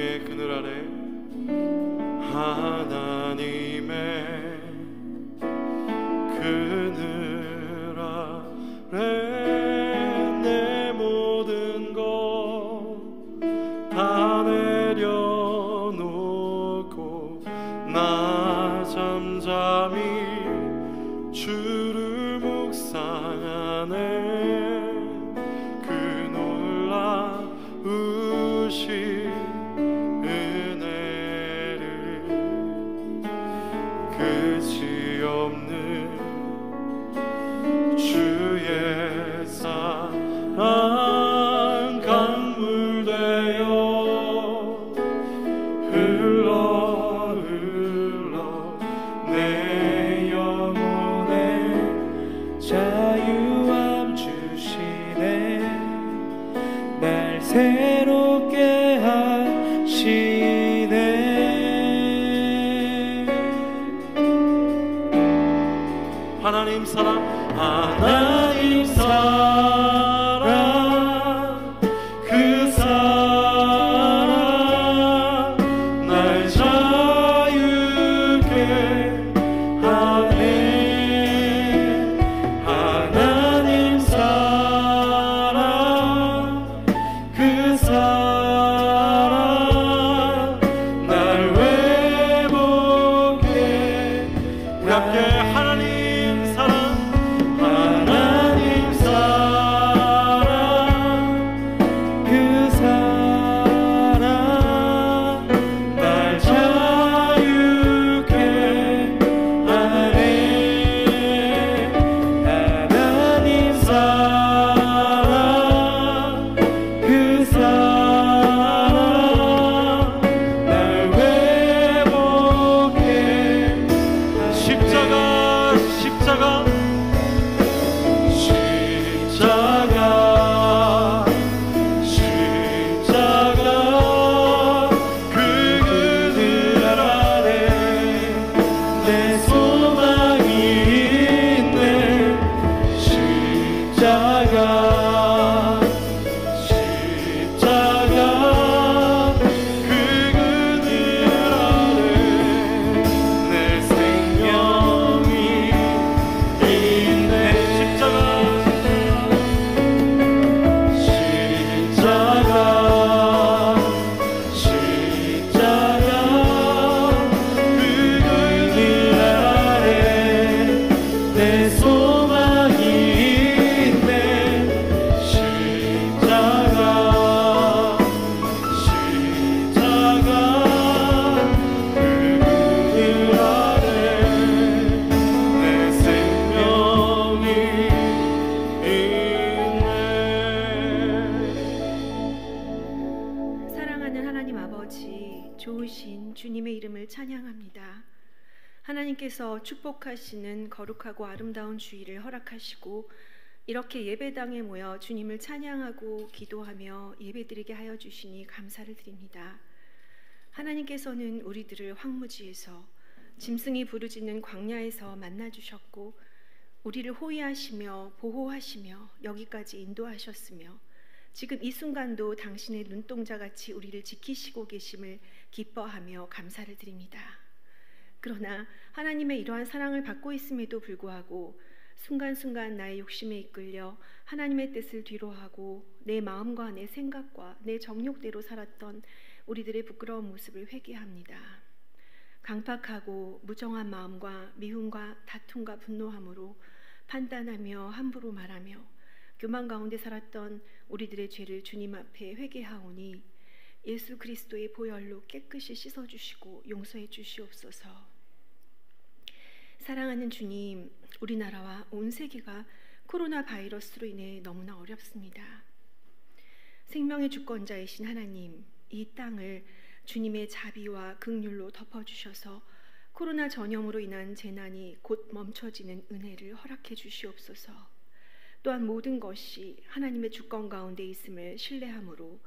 하나님의 그늘 아래, 하나님의 그늘 아래 내 모든 것 다 내려놓고 나 잠잠히 주를 묵상하네. 그 놀라우신 은혜를 끝이 없는 주의 사랑 강물 되어 흘러 내 영혼에 자유함 주시네. 날 새롭게 하시네. 하나님 사랑, 하나님 사랑, 그 사랑 날 자유케 하네. 하나님 사랑, 그 사랑 날 회복해. 우리 함께 하나님 사랑, 하나님 사랑, 그 사랑 날 자유케 하네. 하나님 사랑, 그 사랑 날 회복해. 십자가, 십자가, 십자가, 십자가, 그 그늘 아래 내 소망이 있네. 십자가, 십자가, 그 그늘 아래 내 생명이 있네. 십자가, 십자가, 십자가, 그 그늘 아래 내 소망이 있네. 십자가, 십자가, 그 그늘 아래 내 생명이 있네. 사랑하는 하나님 아버지, 좋으신 주님의 이름을 찬양합니다. 하나님께서 축복하시는 거룩하고 아름다운 주일을 허락하시고 이렇게 예배당에 모여 주님을 찬양하고 기도하며 예배드리게 하여 주시니 감사를 드립니다. 하나님께서는 우리들을 황무지에서, 짐승이 부르짖는 광야에서 만나주셨고 우리를 호위하시며 보호하시며 여기까지 인도하셨으며 지금 이 순간도 당신의 눈동자같이 우리를 지키시고 계심을 기뻐하며 감사를 드립니다. 그러나 하나님의 이러한 사랑을 받고 있음에도 불구하고 순간순간 나의 욕심에 이끌려 하나님의 뜻을 뒤로하고 내 마음과 내 생각과 내 정욕대로 살았던 우리들의 부끄러운 모습을 회개합니다. 강팍하고 무정한 마음과 미움과 다툼과 분노함으로 판단하며 함부로 말하며 교만 가운데 살았던 우리들의 죄를 주님 앞에 회개하오니 예수 그리스도의 보혈로 깨끗이 씻어주시고 용서해 주시옵소서. 사랑하는 주님, 우리나라와 온 세계가 코로나 바이러스로 인해 너무나 어렵습니다. 생명의 주권자이신 하나님, 이 땅을 주님의 자비와 긍휼로 덮어주셔서 코로나 전염으로 인한 재난이 곧 멈춰지는 은혜를 허락해 주시옵소서. 또한 모든 것이 하나님의 주권 가운데 있음을 신뢰함으로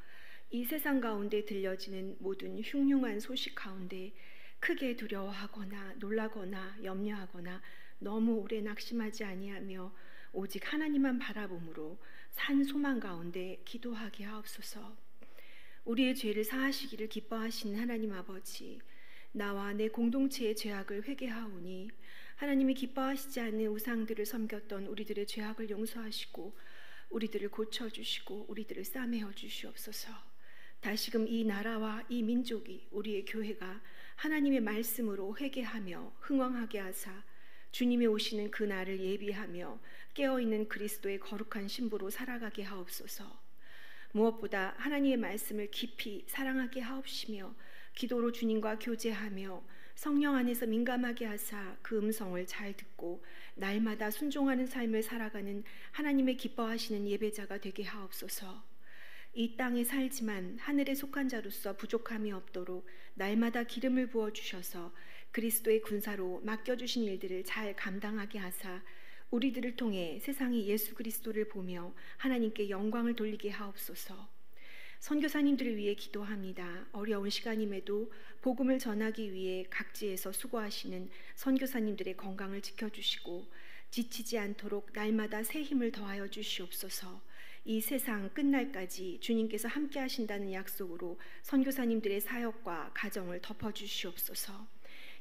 이 세상 가운데 들려지는 모든 흉흉한 소식 가운데 크게 두려워하거나 놀라거나 염려하거나 너무 오래 낙심하지 아니하며 오직 하나님만 바라봄으로 산 소망 가운데 기도하게 하옵소서. 우리의 죄를 사하시기를 기뻐하시는 하나님 아버지, 나와 내 공동체의 죄악을 회개하오니 하나님이 기뻐하시지 않는 우상들을 섬겼던 우리들의 죄악을 용서하시고 우리들을 고쳐주시고 우리들을 싸매어 주시옵소서. 다시금 이 나라와 이 민족이, 우리의 교회가 하나님의 말씀으로 회개하며 흥왕하게 하사 주님의 오시는 그 날을 예비하며 깨어있는 그리스도의 거룩한 신부로 살아가게 하옵소서. 무엇보다 하나님의 말씀을 깊이 사랑하게 하옵시며 기도로 주님과 교제하며 성령 안에서 민감하게 하사 그 음성을 잘 듣고 날마다 순종하는 삶을 살아가는 하나님의 기뻐하시는 예배자가 되게 하옵소서. 이 땅에 살지만 하늘에 속한 자로서 부족함이 없도록 날마다 기름을 부어주셔서 그리스도의 군사로 맡겨주신 일들을 잘 감당하게 하사 우리들을 통해 세상이 예수 그리스도를 보며 하나님께 영광을 돌리게 하옵소서. 선교사님들을 위해 기도합니다. 어려운 시간임에도 복음을 전하기 위해 각지에서 수고하시는 선교사님들의 건강을 지켜주시고 지치지 않도록 날마다 새 힘을 더하여 주시옵소서. 이 세상 끝날까지 주님께서 함께 하신다는 약속으로 선교사님들의 사역과 가정을 덮어주시옵소서.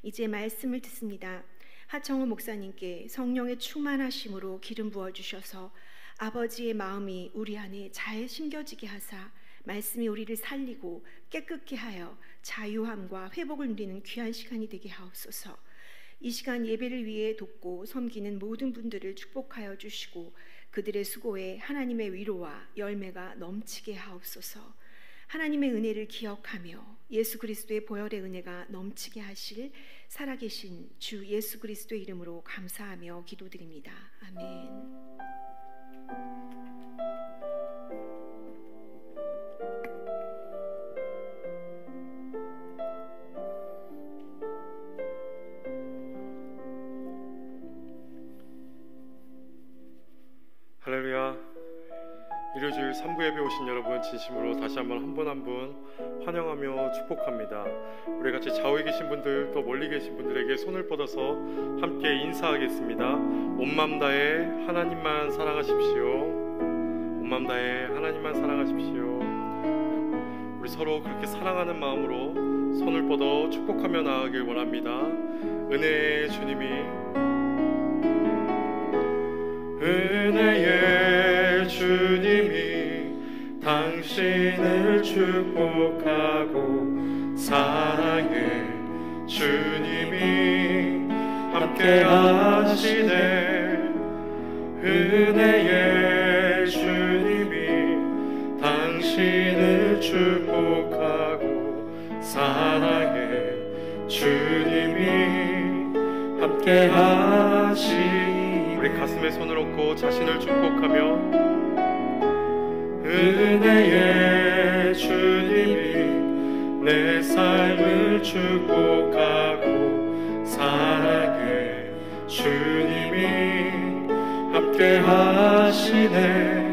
이제 말씀을 듣습니다. 하청우 목사님께 성령의 충만하심으로 기름 부어주셔서 아버지의 마음이 우리 안에 잘 심겨지게 하사 말씀이 우리를 살리고 깨끗게 하여 자유함과 회복을 누리는 귀한 시간이 되게 하옵소서. 이 시간 예배를 위해 돕고 섬기는 모든 분들을 축복하여 주시고 그들의 수고에 하나님의 위로와 열매가 넘치게 하옵소서. 하나님의 은혜를 기억하며 예수 그리스도의 보혈의 은혜가 넘치게 하실 살아계신 주 예수 그리스도의 이름으로 감사하며 기도드립니다. 아멘. 할렐루야. 일요주일 3부 예배 오신 여러분 진심으로 다시 한번 한 분 한 분 환영하며 축복합니다. 우리 같이 좌우에 계신 분들 또 멀리 계신 분들에게 손을 뻗어서 함께 인사하겠습니다. 온 맘 다해 하나님만 사랑하십시오. 온 맘 다해 하나님만 사랑하십시오. 우리 서로 그렇게 사랑하는 마음으로 손을 뻗어 축복하며 나아가길 원합니다. 은혜의 주님이 은혜의 주님이 당신을 축복하고 사랑해 주님이 함께 하시네. 은혜의 주님이 당신을 축복하고 사랑해 주님이 함께 하시네. 우리 가슴에 손을 얹고 자신을 축복하며 은혜의 주님이 내 삶을 축복하고 사랑해 주님이 함께 하시네.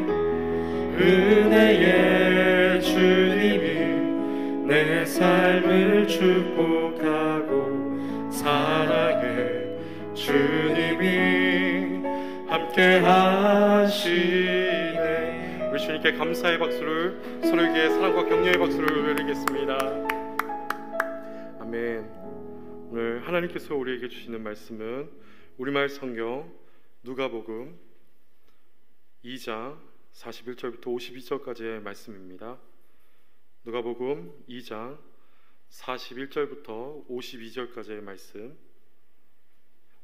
은혜의 주님이 내 삶을 축복하고 사랑해 주님이 함께 하시네. 우리 주님께 감사의 박수를, 서로에게 사랑과 격려의 박수를 드리겠습니다. 아멘. 오늘 하나님께서 우리에게 주시는 말씀은 우리말 성경 누가복음 2장 41절부터 52절까지의 말씀입니다. 누가복음 2장 41절부터 52절까지의 말씀.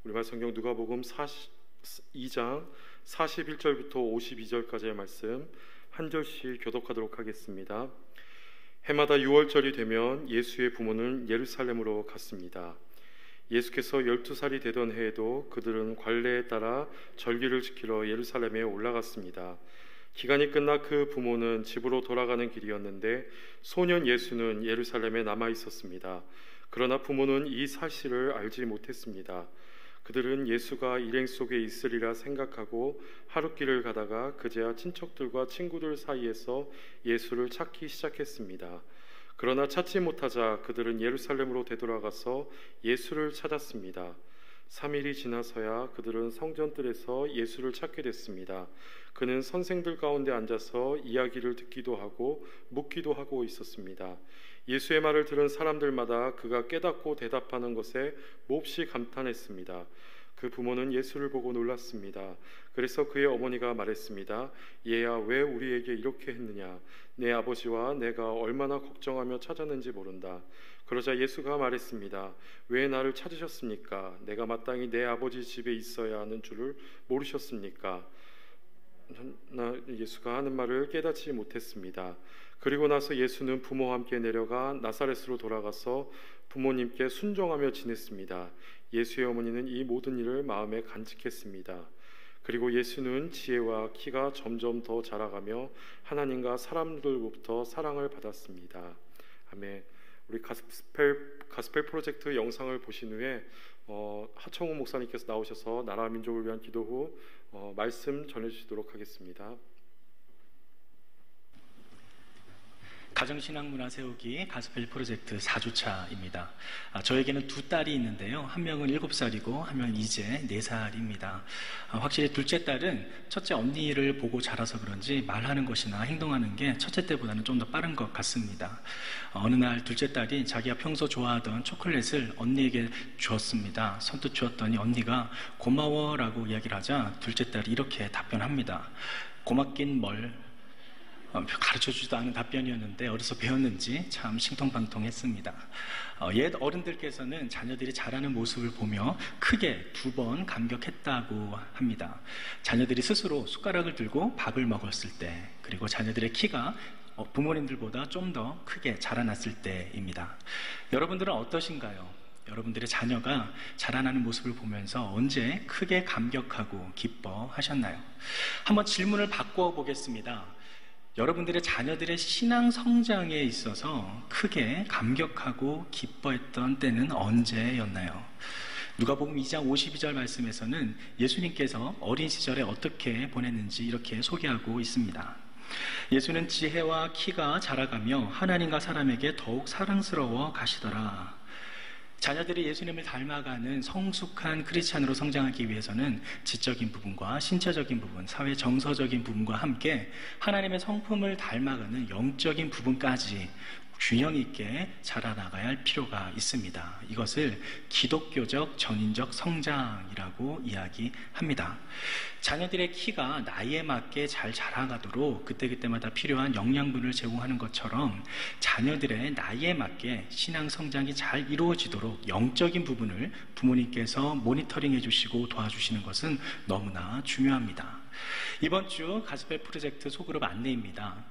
우리말 성경 누가복음 2장 41절부터 52절까지의 말씀 한 절씩 교독하도록 하겠습니다. 해마다 6월절이 되면 예수의 부모는 예루살렘으로 갔습니다. 예수께서 12살이 되던 해에도 그들은 관례에 따라 절기를 지키러 예루살렘에 올라갔습니다. 기간이 끝나 그 부모는 집으로 돌아가는 길이었는데 소년 예수는 예루살렘에 남아 있었습니다. 그러나 부모는 이 사실을 알지 못했습니다. 그들은 예수가 일행 속에 있으리라 생각하고 하룻길을 가다가 그제야 친척들과 친구들 사이에서 예수를 찾기 시작했습니다. 그러나 찾지 못하자 그들은 예루살렘으로 되돌아가서 예수를 찾았습니다. 3일이 지나서야 그들은 성전뜰에서 예수를 찾게 됐습니다. 그는 선생들 가운데 앉아서 이야기를 듣기도 하고 묻기도 하고 있었습니다. 예수의 말을 들은 사람들마다 그가 깨닫고 대답하는 것에 몹시 감탄했습니다. 그 부모는 예수를 보고 놀랐습니다. 그래서 그의 어머니가 말했습니다. 얘야, 왜 우리에게 이렇게 했느냐? 내 아버지와 내가 얼마나 걱정하며 찾았는지 모른다. 그러자 예수가 말했습니다. 왜 나를 찾으셨습니까? 내가 마땅히 내 아버지 집에 있어야 하는 줄을 모르셨습니까? 예수가 하는 말을 깨닫지 못했습니다. 그리고 나서 예수는 부모와 함께 내려가 나사렛으로 돌아가서 부모님께 순종하며 지냈습니다. 예수의 어머니는 이 모든 일을 마음에 간직했습니다. 그리고 예수는 지혜와 키가 점점 더 자라가며 하나님과 사람들로부터 사랑을 받았습니다. 아멘. 우리 가스펠 프로젝트 영상을 보신 후에 하청우 목사님께서 나오셔서 나라 민족을 위한 기도 후 말씀 전해주시도록 하겠습니다. 가정신앙문화 세우기 가스펠 프로젝트 4주차입니다. 저에게는 두 딸이 있는데요. 한 명은 7살이고 한 명은 이제 4살입니다. 확실히 둘째 딸은 첫째 언니를 보고 자라서 그런지 말하는 것이나 행동하는 게 첫째 때보다는 좀 더 빠른 것 같습니다. 어느 날 둘째 딸이 자기가 평소 좋아하던 초콜릿을 언니에게 주었습니다. 선뜻 주었더니 언니가 고마워라고 이야기를 하자 둘째 딸이 이렇게 답변합니다. 고맙긴 뭘. 가르쳐주지도 않은 답변이었는데 어디서 배웠는지 참 신통방통했습니다. 옛 어른들께서는 자녀들이 자라는 모습을 보며 크게 2번 감격했다고 합니다. 자녀들이 스스로 숟가락을 들고 밥을 먹었을 때, 그리고 자녀들의 키가 부모님들보다 좀 더 크게 자라났을 때입니다. 여러분들은 어떠신가요? 여러분들의 자녀가 자라나는 모습을 보면서 언제 크게 감격하고 기뻐하셨나요? 한번 질문을 바꾸어 보겠습니다. 여러분들의 자녀들의 신앙 성장에 있어서 크게 감격하고 기뻐했던 때는 언제였나요? 누가복음 2장 52절 말씀에서는 예수님께서 어린 시절에 어떻게 보냈는지 이렇게 소개하고 있습니다. 예수는 지혜와 키가 자라가며 하나님과 사람에게 더욱 사랑스러워 가시더라. 자녀들이 예수님을 닮아가는 성숙한 크리스찬으로 성장하기 위해서는 지적인 부분과 신체적인 부분, 사회 정서적인 부분과 함께 하나님의 성품을 닮아가는 영적인 부분까지 균형 있게 자라나가야 할 필요가 있습니다. 이것을 기독교적 전인적 성장이라고 이야기합니다. 자녀들의 키가 나이에 맞게 잘 자라가도록 그때그때마다 필요한 영양분을 제공하는 것처럼 자녀들의 나이에 맞게 신앙 성장이 잘 이루어지도록 영적인 부분을 부모님께서 모니터링해 주시고 도와주시는 것은 너무나 중요합니다. 이번 주 가스펠 프로젝트 소그룹 안내입니다.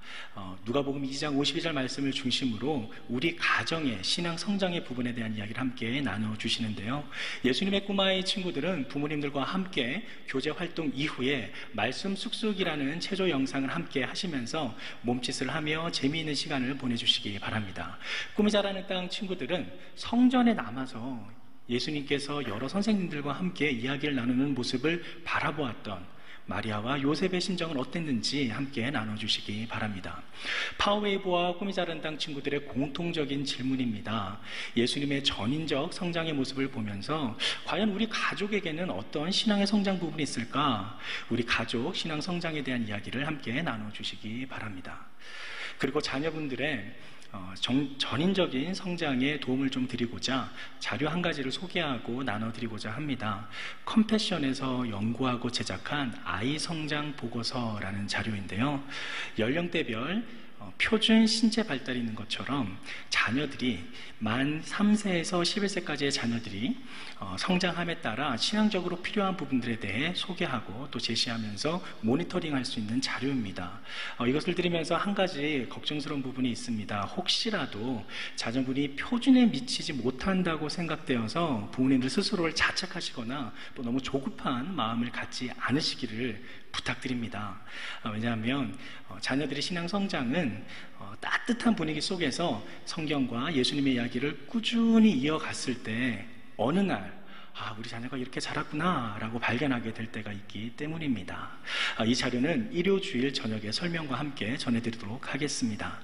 누가복음 2장 52절 말씀을 중심으로 우리 가정의 신앙 성장의 부분에 대한 이야기를 함께 나눠주시는데요. 예수님의 꼬마의 친구들은 부모님들과 함께 교제 활동 이후에 말씀 쑥쑥이라는 체조 영상을 함께 하시면서 몸짓을 하며 재미있는 시간을 보내주시기 바랍니다. 꿈이 자라는 땅 친구들은 성전에 남아서 예수님께서 여러 선생님들과 함께 이야기를 나누는 모습을 바라보았던 마리아와 요셉의 심정은 어땠는지 함께 나눠주시기 바랍니다. 파워웨이브와 꿈이 자란 땅 친구들의 공통적인 질문입니다. 예수님의 전인적 성장의 모습을 보면서 과연 우리 가족에게는 어떤 신앙의 성장 부분이 있을까? 우리 가족 신앙 성장에 대한 이야기를 함께 나눠주시기 바랍니다. 그리고 자녀분들의 전인적인 성장에 도움을 좀 드리고자 자료 한 가지를 소개하고 나눠드리고자 합니다. 컴패션에서 연구하고 제작한 아이 성장 보고서라는 자료인데요. 연령대별 표준 신체 발달이 있는 것처럼 자녀들이 만 3세에서 11세까지의 자녀들이 성장함에 따라 신앙적으로 필요한 부분들에 대해 소개하고 또 제시하면서 모니터링할 수 있는 자료입니다. 이것을 들으면서 한 가지 걱정스러운 부분이 있습니다. 혹시라도 자녀분이 표준에 미치지 못한다고 생각되어서 부모님들 스스로를 자책하시거나 또 너무 조급한 마음을 갖지 않으시기를 부탁드립니다. 왜냐하면 자녀들의 신앙 성장은 따뜻한 분위기 속에서 성경과 예수님의 이야기를 꾸준히 이어갔을 때 어느 날 우리 자녀가 이렇게 자랐구나 라고 발견하게 될 때가 있기 때문입니다. 이 자료는 일요주일 저녁에 설명과 함께 전해드리도록 하겠습니다.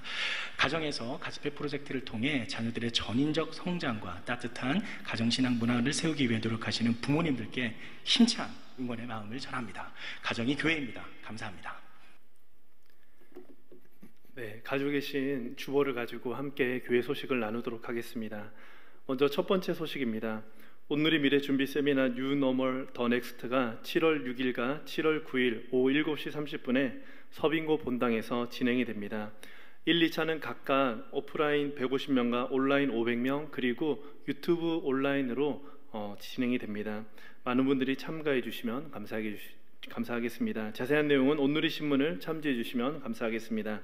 가정에서 가스펠 프로젝트를 통해 자녀들의 전인적 성장과 따뜻한 가정신앙 문화를 세우기 위해 노력하시는 부모님들께 힘찬 응원의 마음을 전합니다. 가정이 교회입니다. 감사합니다. 네, 가지고 계신 주보를 가지고 함께 교회 소식을 나누도록 하겠습니다. 먼저 첫 번째 소식입니다. 온누리 미래 준비 세미나 New Normal The Next가 7월 6일과 7월 9일 오후 7시 30분에 서빙고 본당에서 진행이 됩니다. 1, 2차는 각각 오프라인 150명과 온라인 500명 그리고 유튜브 온라인으로 진행이 됩니다. 많은 분들이 참가해 주시면 감사하겠습니다. 자세한 내용은 온누리 신문을 참조해 주시면 감사하겠습니다.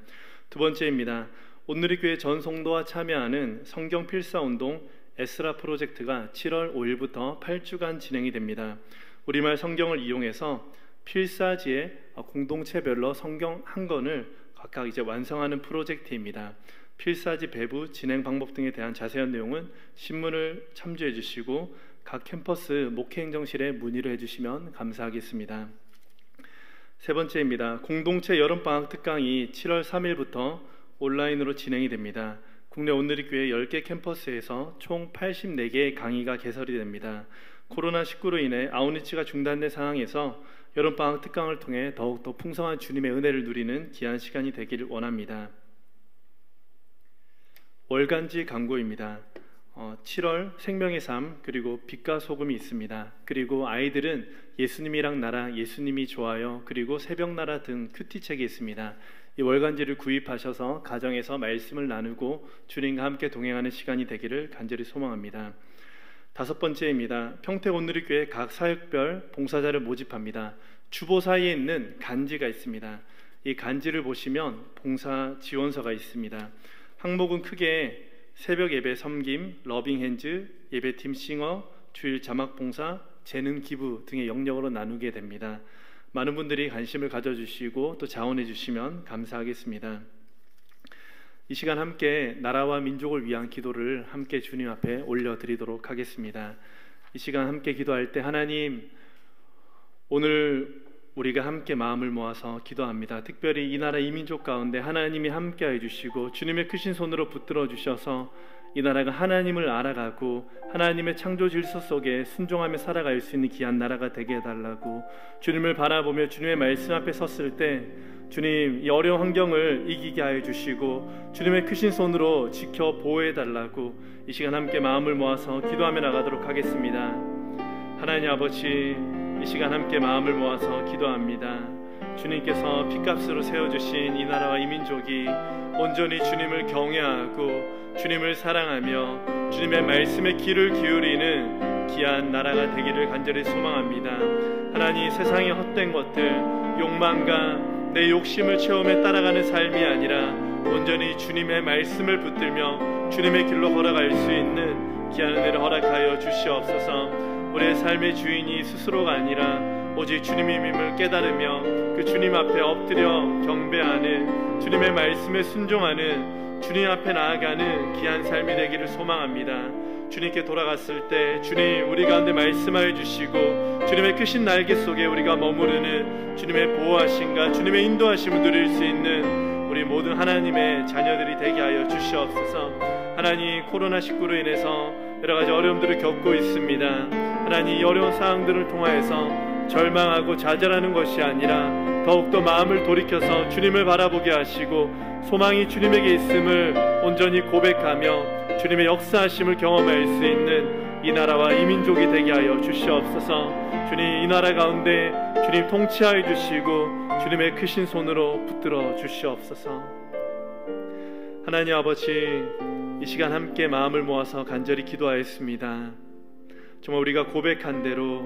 두 번째입니다. 온누리 교회 전 성도와 참여하는 성경 필사 운동 에스라 프로젝트가 7월 5일부터 8주간 진행이 됩니다. 우리말 성경을 이용해서 필사지에 공동체별로 성경 한 권을 각각 이제 완성하는 프로젝트입니다. 필사지 배부 진행 방법 등에 대한 자세한 내용은 신문을 참조해 주시고 각 캠퍼스 목회행정실에 문의를 해주시면 감사하겠습니다. 세 번째입니다. 공동체 여름방학 특강이 7월 3일부터 온라인으로 진행이 됩니다. 국내 온누리 교회 10개 캠퍼스에서 총 84개의 강의가 개설이 됩니다. 코로나19로 인해 아웃리치가 중단된 상황에서 여름방학 특강을 통해 더욱더 풍성한 주님의 은혜를 누리는 귀한 시간이 되기를 원합니다. 월간지 광고입니다. 7월 생명의 삶 그리고 빛과 소금이 있습니다. 그리고 아이들은 예수님이랑 나랑 예수님이 좋아요 그리고 새벽나라 등 큐티책이 있습니다. 이 월간지를 구입하셔서 가정에서 말씀을 나누고 주님과 함께 동행하는 시간이 되기를 간절히 소망합니다. 다섯 번째입니다. 평택 온누리 교회 각 사역별 봉사자를 모집합니다. 주보 사이에 있는 간지가 있습니다. 이 간지를 보시면 봉사 지원서가 있습니다. 항목은 크게 새벽 예배 섬김, 러빙 핸즈, 예배팀 싱어, 주일 자막 봉사, 재능 기부 등의 영역으로 나누게 됩니다. 많은 분들이 관심을 가져주시고 또 자원해 주시면 감사하겠습니다. 이 시간 함께 나라와 민족을 위한 기도를 함께 주님 앞에 올려드리도록 하겠습니다. 이 시간 함께 기도할 때 하나님, 오늘 우리가 함께 마음을 모아서 기도합니다. 특별히 이 나라 이 민족 가운데 하나님이 함께해 주시고 주님의 크신 손으로 붙들어 주셔서 이 나라가 하나님을 알아가고 하나님의 창조 질서 속에 순종하며 살아갈 수 있는 귀한 나라가 되게 해달라고, 주님을 바라보며 주님의 말씀 앞에 섰을 때 주님 이 어려운 환경을 이기게 하여 주시고 주님의 크신 손으로 지켜 보호해 달라고 이 시간 함께 마음을 모아서 기도하며 나가도록 하겠습니다. 하나님 아버지, 이 시간 함께 마음을 모아서 기도합니다. 주님께서 핏값으로 세워주신 이 나라와 이 민족이 온전히 주님을 경외하고 주님을 사랑하며 주님의 말씀에 귀를 기울이는 귀한 나라가 되기를 간절히 소망합니다. 하나님, 세상의 헛된 것들, 욕망과 내 욕심을 채우며 따라가는 삶이 아니라 온전히 주님의 말씀을 붙들며 주님의 길로 걸어갈 수 있는 귀한 은혜를 허락하여 주시옵소서. 우리의 삶의 주인이 스스로가 아니라 오직 주님임을 깨달으며 그 주님 앞에 엎드려 경배하는, 주님의 말씀에 순종하는, 주님 앞에 나아가는 귀한 삶이 되기를 소망합니다. 주님께 돌아갔을 때 주님 우리 가운데 말씀하여 주시고 주님의 크신 날개 속에 우리가 머무르는 주님의 보호하심과 주님의 인도하심을 누릴 수 있는 우리 모든 하나님의 자녀들이 되게 하여 주시옵소서. 하나님, 코로나19로 인해서 여러가지 어려움들을 겪고 있습니다. 하나님, 이 어려운 상황들을 통하여서 절망하고 좌절하는 것이 아니라 더욱더 마음을 돌이켜서 주님을 바라보게 하시고 소망이 주님에게 있음을 온전히 고백하며 주님의 역사하심을 경험할 수 있는 이 나라와 이 민족이 되게 하여 주시옵소서. 주님, 이 나라 가운데 주님 통치하여 주시고 주님의 크신 손으로 붙들어 주시옵소서. 하나님 아버지, 이 시간 함께 마음을 모아서 간절히 기도하였습니다. 정말 우리가 고백한 대로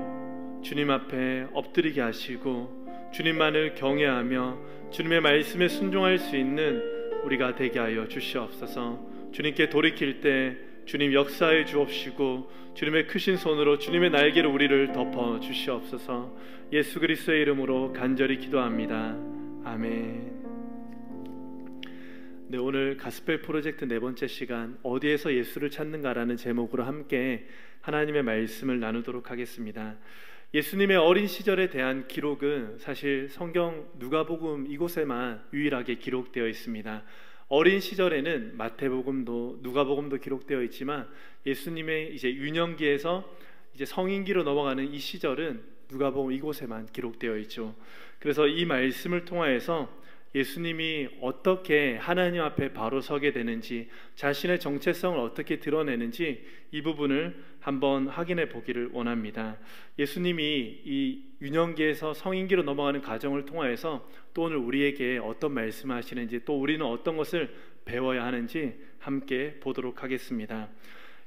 주님 앞에 엎드리게 하시고 주님만을 경외하며 주님의 말씀에 순종할 수 있는 우리가 되게 하여 주시옵소서. 주님께 돌이킬 때 주님 역사해 주옵시고 주님의 크신 손으로 주님의 날개로 우리를 덮어 주시옵소서. 예수 그리스도의 이름으로 간절히 기도합니다. 아멘. 네, 오늘 가스펠 프로젝트 네 번째 시간, 어디에서 예수를 찾는가라는 제목으로 함께 하나님의 말씀을 나누도록 하겠습니다. 예수님의 어린 시절에 대한 기록은 사실 성경 누가복음 이곳에만 유일하게 기록되어 있습니다. 어린 시절에는 마태복음도 누가복음도 기록되어 있지만 예수님의 이제 유년기에서 이제 성인기로 넘어가는 이 시절은 누가복음 이곳에만 기록되어 있죠. 그래서 이 말씀을 통하여서 예수님이 어떻게 하나님 앞에 바로 서게 되는지, 자신의 정체성을 어떻게 드러내는지 이 부분을 한번 확인해 보기를 원합니다. 예수님이 이 유년기에서 성인기로 넘어가는 과정을 통하여서 또 오늘 우리에게 어떤 말씀을 하시는지, 또 우리는 어떤 것을 배워야 하는지 함께 보도록 하겠습니다.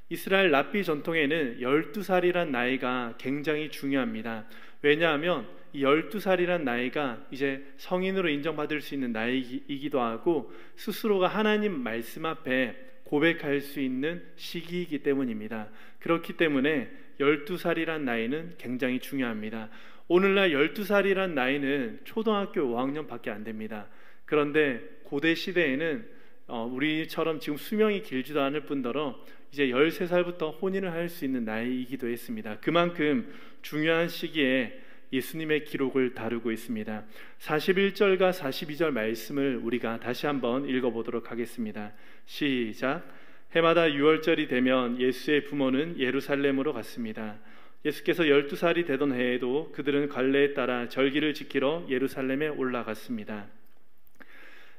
이스라엘 랍비 전통에는 12살이란 나이가 굉장히 중요합니다. 왜냐하면 이 12살이란 나이가 이제 성인으로 인정받을 수 있는 나이이기도 하고 스스로가 하나님 말씀 앞에 고백할 수 있는 시기이기 때문입니다. 그렇기 때문에 12살이란 나이는 굉장히 중요합니다. 오늘날 12살이란 나이는 초등학교 5학년밖에 안 됩니다. 그런데 고대 시대에는 우리처럼 지금 수명이 길지도 않을 뿐더러 이제 13살부터 혼인을 할 수 있는 나이이기도 했습니다. 그만큼 중요한 시기에 예수님의 기록을 다루고 있습니다. 41절과 42절 말씀을 우리가 다시 한번 읽어보도록 하겠습니다. 시작. 해마다 6월절이 되면 예수의 부모는 예루살렘으로 갔습니다. 예수께서 12살이 되던 해에도 그들은 관례에 따라 절기를 지키러 예루살렘에 올라갔습니다.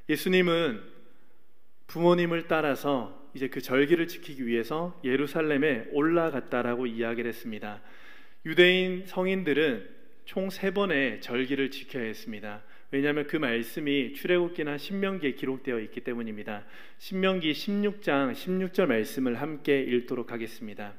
예수님은 부모님을 따라서 이제 그 절기를 지키기 위해서 예루살렘에 올라갔다라고 이야기를 했습니다. 유대인 성인들은 총 3번의 절기를 지켜야 했습니다. 왜냐하면 그 말씀이 출애굽기나 신명기에 기록되어 있기 때문입니다. 신명기 16장 16절 말씀을 함께 읽도록 하겠습니다.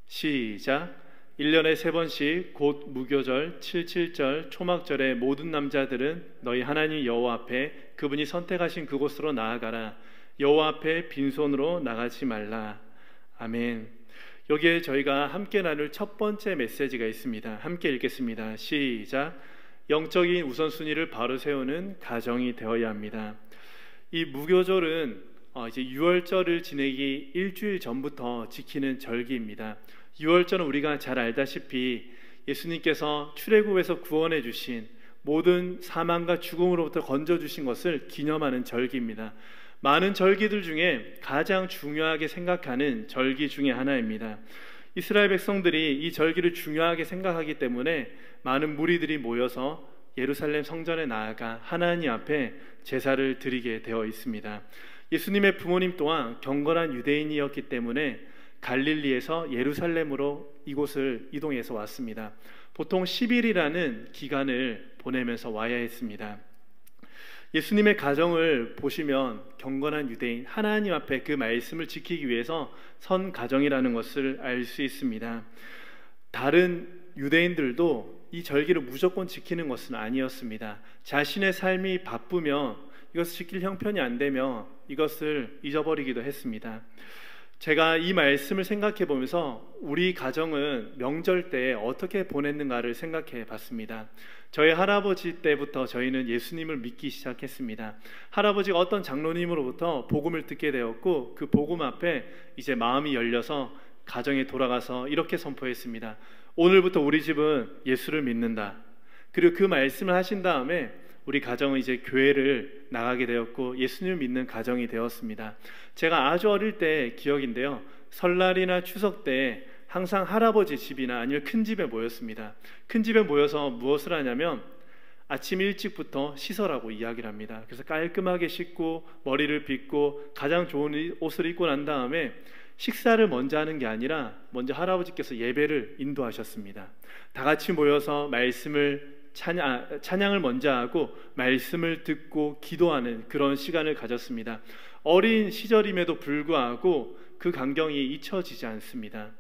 시작. 1년에 3번씩 곧 무교절, 77절, 초막절에 모든 남자들은 너희 하나님 여호와 앞에 그분이 선택하신 그곳으로 나아가라. 여호와 앞에 빈손으로 나가지 말라. 아멘. 여기에 저희가 함께 나눌 첫 번째 메시지가 있습니다. 함께 읽겠습니다. 시작. 영적인 우선순위를 바로 세우는 가정이 되어야 합니다. 이 무교절은 이제 유월절을 지내기 일주일 전부터 지키는 절기입니다. 유월절은 우리가 잘 알다시피 예수님께서 출애굽에서 구원해 주신 모든 사망과 죽음으로부터 건져 주신 것을 기념하는 절기입니다. 많은 절기들 중에 가장 중요하게 생각하는 절기 중에 하나입니다. 이스라엘 백성들이 이 절기를 중요하게 생각하기 때문에 많은 무리들이 모여서 예루살렘 성전에 나아가 하나님 앞에 제사를 드리게 되어 있습니다. 예수님의 부모님 또한 경건한 유대인이었기 때문에 갈릴리에서 예루살렘으로 이곳을 이동해서 왔습니다. 보통 10일이라는 기간을 보내면서 와야 했습니다. 예수님의 가정을 보시면 경건한 유대인, 하나님 앞에 그 말씀을 지키기 위해서 선 가정이라는 것을 알 수 있습니다. 다른 유대인들도 이 절기를 무조건 지키는 것은 아니었습니다. 자신의 삶이 바쁘면 이것을 지킬 형편이 안 되면 이것을 잊어버리기도 했습니다. 제가 이 말씀을 생각해 보면서 우리 가정은 명절 때 어떻게 보냈는가를 생각해 봤습니다. 저희 할아버지 때부터 저희는 예수님을 믿기 시작했습니다. 할아버지가 어떤 장로님으로부터 복음을 듣게 되었고 그 복음 앞에 이제 마음이 열려서 가정에 돌아가서 이렇게 선포했습니다. 오늘부터 우리 집은 예수를 믿는다. 그리고 그 말씀을 하신 다음에 우리 가정은 이제 교회를 나가게 되었고 예수님을 믿는 가정이 되었습니다. 제가 아주 어릴 때 기억인데요. 설날이나 추석 때 항상 할아버지 집이나 아니면 큰 집에 모였습니다. 큰 집에 모여서 무엇을 하냐면 아침 일찍부터 씻으라고 이야기를 합니다. 그래서 깔끔하게 씻고 머리를 빗고 가장 좋은 옷을 입고 난 다음에 식사를 먼저 하는 게 아니라 먼저 할아버지께서 예배를 인도하셨습니다. 다 같이 모여서 말씀을 찬양을 먼저 하고 말씀을 듣고 기도하는 그런 시간을 가졌습니다. 어린 시절임에도 불구하고 그 광경이 잊혀지지 않습니다.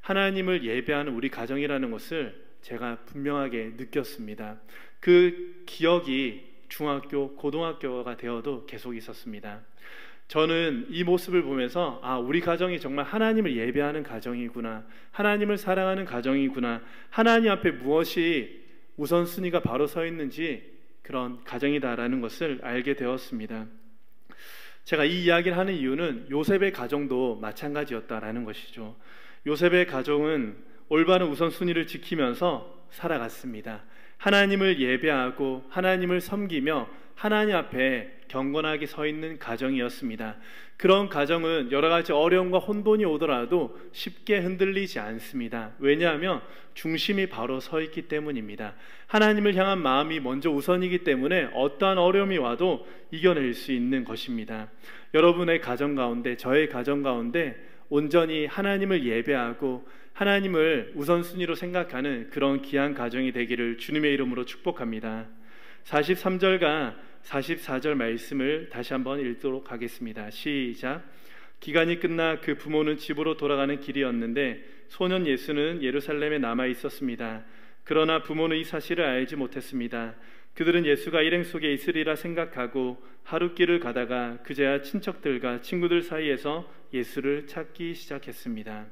하나님을 예배하는 우리 가정이라는 것을 제가 분명하게 느꼈습니다. 그 기억이 중학교, 고등학교가 되어도 계속 있었습니다. 저는 이 모습을 보면서 우리 가정이 정말 하나님을 예배하는 가정이구나, 하나님을 사랑하는 가정이구나, 하나님 앞에 무엇이 우선순위가 바로 서 있는지 그런 가정이다라는 것을 알게 되었습니다. 제가 이 이야기를 하는 이유는 요셉의 가정도 마찬가지였다라는 것이죠. 요셉의 가정은 올바른 우선순위를 지키면서 살아갔습니다. 하나님을 예배하고 하나님을 섬기며 하나님 앞에 경건하게 서 있는 가정이었습니다. 그런 가정은 여러 가지 어려움과 혼돈이 오더라도 쉽게 흔들리지 않습니다. 왜냐하면 중심이 바로 서 있기 때문입니다. 하나님을 향한 마음이 먼저 우선이기 때문에 어떠한 어려움이 와도 이겨낼 수 있는 것입니다. 여러분의 가정 가운데, 저의 가정 가운데 온전히 하나님을 예배하고 하나님을 우선순위로 생각하는 그런 귀한 가정이 되기를 주님의 이름으로 축복합니다. 43절과 44절 말씀을 다시 한번 읽도록 하겠습니다. 시작. 기간이 끝나 그 부모는 집으로 돌아가는 길이었는데 소년 예수는 예루살렘에 남아 있었습니다. 그러나 부모는 이 사실을 알지 못했습니다. 그들은 예수가 일행 속에 있으리라 생각하고 하룻길을 가다가 그제야 친척들과 친구들 사이에서 예수를 찾기 시작했습니다.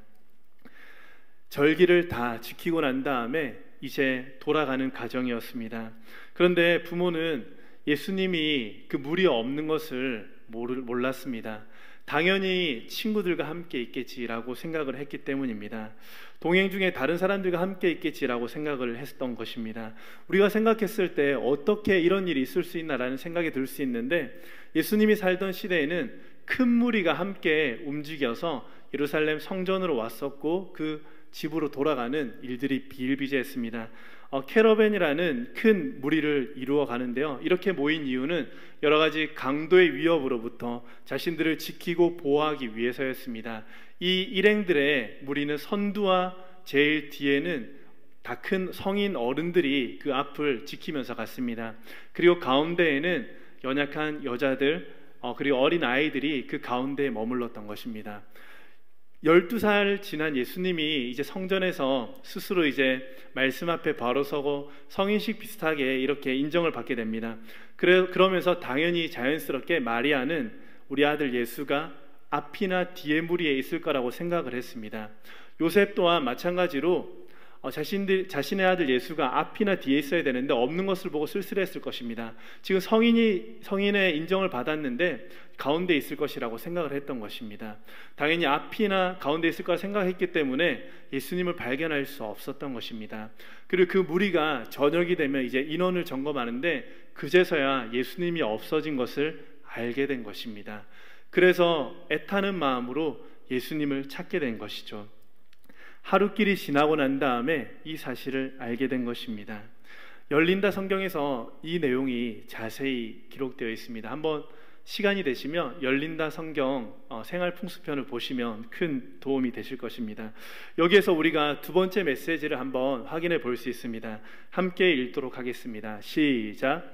절기를 다 지키고 난 다음에 이제 돌아가는 가정이었습니다. 그런데 부모는 예수님이 그 무리 없는 것을 몰랐습니다. 당연히 친구들과 함께 있겠지라고 생각을 했기 때문입니다. 동행 중에 다른 사람들과 함께 있겠지라고 생각을 했던 것입니다. 우리가 생각했을 때 어떻게 이런 일이 있을 수 있나라는 생각이 들 수 있는데, 예수님이 살던 시대에는 큰 무리가 함께 움직여서 예루살렘 성전으로 왔었고 그 집으로 돌아가는 일들이 비일비재했습니다. 캐러밴이라는 큰 무리를 이루어 가는데요, 이렇게 모인 이유는 여러 가지 강도의 위협으로부터 자신들을 지키고 보호하기 위해서였습니다. 이 일행들의 무리는 선두와 제일 뒤에는 다 큰 성인 어른들이 그 앞을 지키면서 갔습니다. 그리고 가운데에는 연약한 여자들 그리고 어린 아이들이 그 가운데에 머물렀던 것입니다. 12살 지난 예수님이 이제 성전에서 스스로 이제 말씀 앞에 바로 서고 성인식 비슷하게 이렇게 인정을 받게 됩니다. 그러면서 당연히 자연스럽게 마리아는 우리 아들 예수가 앞이나 뒤에 무리에 있을 거라고 생각을 했습니다. 요셉 또한 마찬가지로 자신의 아들 예수가 앞이나 뒤에 있어야 되는데 없는 것을 보고 쓸쓸했을 것입니다. 지금 성인의 인정을 받았는데 가운데 있을 것이라고 생각을 했던 것입니다. 당연히 앞이나 가운데 있을 거라 생각했기 때문에 예수님을 발견할 수 없었던 것입니다. 그리고 그 무리가 저녁이 되면 이제 인원을 점검하는데 그제서야 예수님이 없어진 것을 알게 된 것입니다. 그래서 애타는 마음으로 예수님을 찾게 된 것이죠. 하루길이 지나고 난 다음에 이 사실을 알게 된 것입니다. 열린다 성경에서 이 내용이 자세히 기록되어 있습니다. 한번 시간이 되시면 열린다 성경 생활 풍수편을 보시면 큰 도움이 되실 것입니다. 여기에서 우리가 두 번째 메시지를 한번 확인해 볼 수 있습니다. 함께 읽도록 하겠습니다. 시작.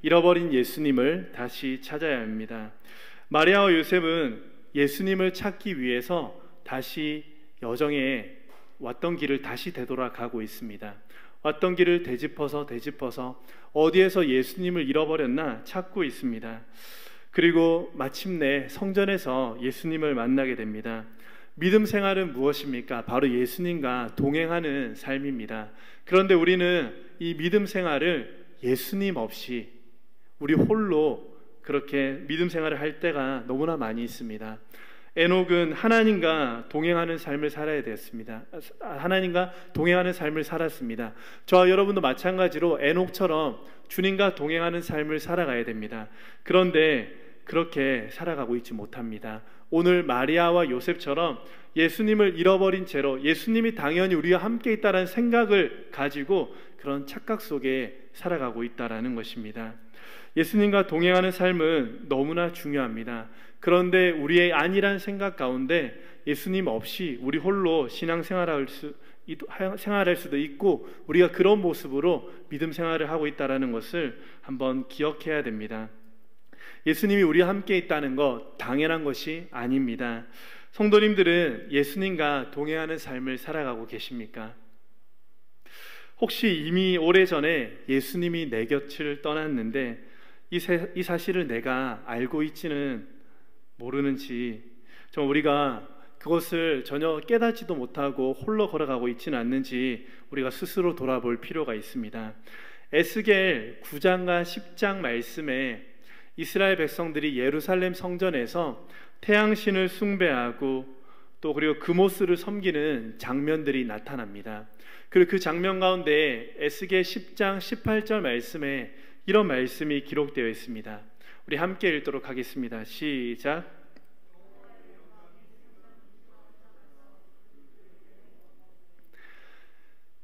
잃어버린 예수님을 다시 찾아야 합니다. 마리아와 요셉은 예수님을 찾기 위해서 다시 여정에 왔던 길을 다시 되돌아가고 있습니다. 왔던 길을 되짚어서 어디에서 예수님을 잃어버렸나 찾고 있습니다. 그리고 마침내 성전에서 예수님을 만나게 됩니다. 믿음 생활은 무엇입니까? 바로 예수님과 동행하는 삶입니다. 그런데 우리는 이 믿음 생활을 예수님 없이 우리 홀로 그렇게 믿음 생활을 할 때가 너무나 많이 있습니다. 에녹은 하나님과 동행하는 삶을 살아야 되었습니다. 하나님과 동행하는 삶을 살았습니다. 저와 여러분도 마찬가지로 에녹처럼 주님과 동행하는 삶을 살아가야 됩니다. 그런데 그렇게 살아가고 있지 못합니다. 오늘 마리아와 요셉처럼 예수님을 잃어버린 채로 예수님이 당연히 우리와 함께 있다는 생각을 가지고 그런 착각 속에 살아가고 있다는 것입니다. 예수님과 동행하는 삶은 너무나 중요합니다. 그런데 우리의 안일한 생각 가운데 예수님 없이 우리 홀로 신앙생활할 수도 있고 우리가 그런 모습으로 믿음 생활을 하고 있다는 것을 한번 기억해야 됩니다. 예수님이 우리와 함께 있다는 것 당연한 것이 아닙니다. 성도님들은 예수님과 동행하는 삶을 살아가고 계십니까? 혹시 이미 오래전에 예수님이 내 곁을 떠났는데 이 사실을 내가 알고 있지는 모르는지, 좀 우리가 그것을 전혀 깨닫지도 못하고 홀로 걸어가고 있지는 않는지 우리가 스스로 돌아볼 필요가 있습니다. 에스겔 9장과 10장 말씀에 이스라엘 백성들이 예루살렘 성전에서 태양신을 숭배하고 또 그리고 그모스를 섬기는 장면들이 나타납니다. 그리고 그 장면 가운데 에스겔 10장 18절 말씀에 이런 말씀이 기록되어 있습니다. 우리 함께 읽도록 하겠습니다. 시작.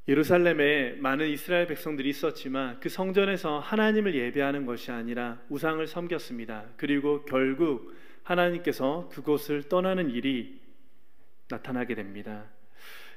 예루살렘에 많은 이스라엘 백성들이 있었지만 그 성전에서 하나님을 예배하는 것이 아니라 우상을 섬겼습니다. 그리고 결국 하나님께서 그곳을 떠나는 일이 나타나게 됩니다.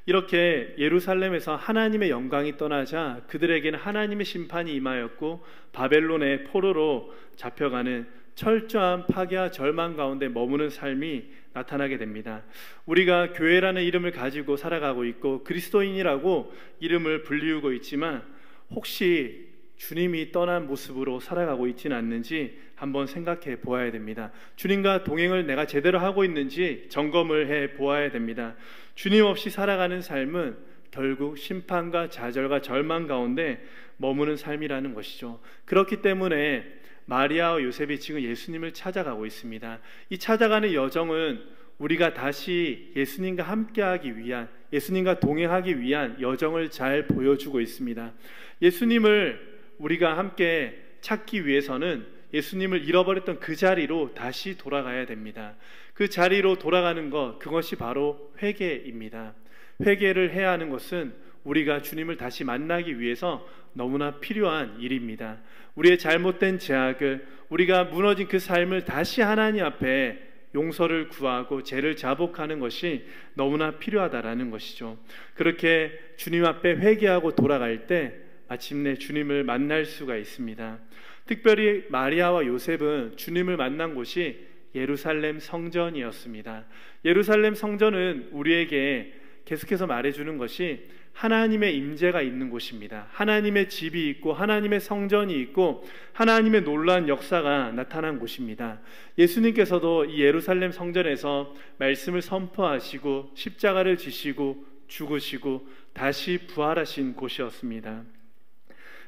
이렇게 예루살렘에서 하나님의 영광이 떠나자 그들에게는 하나님의 심판이 임하였고 바벨론의 포로로 잡혀가는 철저한 파괴와 절망 가운데 머무는 삶이 나타나게 됩니다. 우리가 교회라는 이름을 가지고 살아가고 있고 그리스도인이라고 이름을 불리우고 있지만 혹시 주님이 떠난 모습으로 살아가고 있지는 않는지 한번 생각해 보아야 됩니다. 주님과 동행을 내가 제대로 하고 있는지 점검을 해 보아야 됩니다. 주님 없이 살아가는 삶은 결국 심판과 좌절과 절망 가운데 머무는 삶이라는 것이죠. 그렇기 때문에 마리아와 요셉이 지금 예수님을 찾아가고 있습니다. 이 찾아가는 여정은 우리가 다시 예수님과 함께하기 위한, 예수님과 동행하기 위한 여정을 잘 보여주고 있습니다. 예수님을 우리가 함께 찾기 위해서는 예수님을 잃어버렸던 그 자리로 다시 돌아가야 됩니다. 그 자리로 돌아가는 것, 그것이 바로 회개입니다. 회개를 해야 하는 것은 우리가 주님을 다시 만나기 위해서 너무나 필요한 일입니다. 우리의 잘못된 죄악을, 우리가 무너진 그 삶을 다시 하나님 앞에 용서를 구하고 죄를 자복하는 것이 너무나 필요하다라는 것이죠. 그렇게 주님 앞에 회개하고 돌아갈 때 마침내 주님을 만날 수가 있습니다. 특별히 마리아와 요셉은 주님을 만난 곳이 예루살렘 성전이었습니다. 예루살렘 성전은 우리에게 계속해서 말해주는 것이 하나님의 임재가 있는 곳입니다. 하나님의 집이 있고 하나님의 성전이 있고 하나님의 놀라운 역사가 나타난 곳입니다. 예수님께서도 이 예루살렘 성전에서 말씀을 선포하시고 십자가를 지시고 죽으시고 다시 부활하신 곳이었습니다.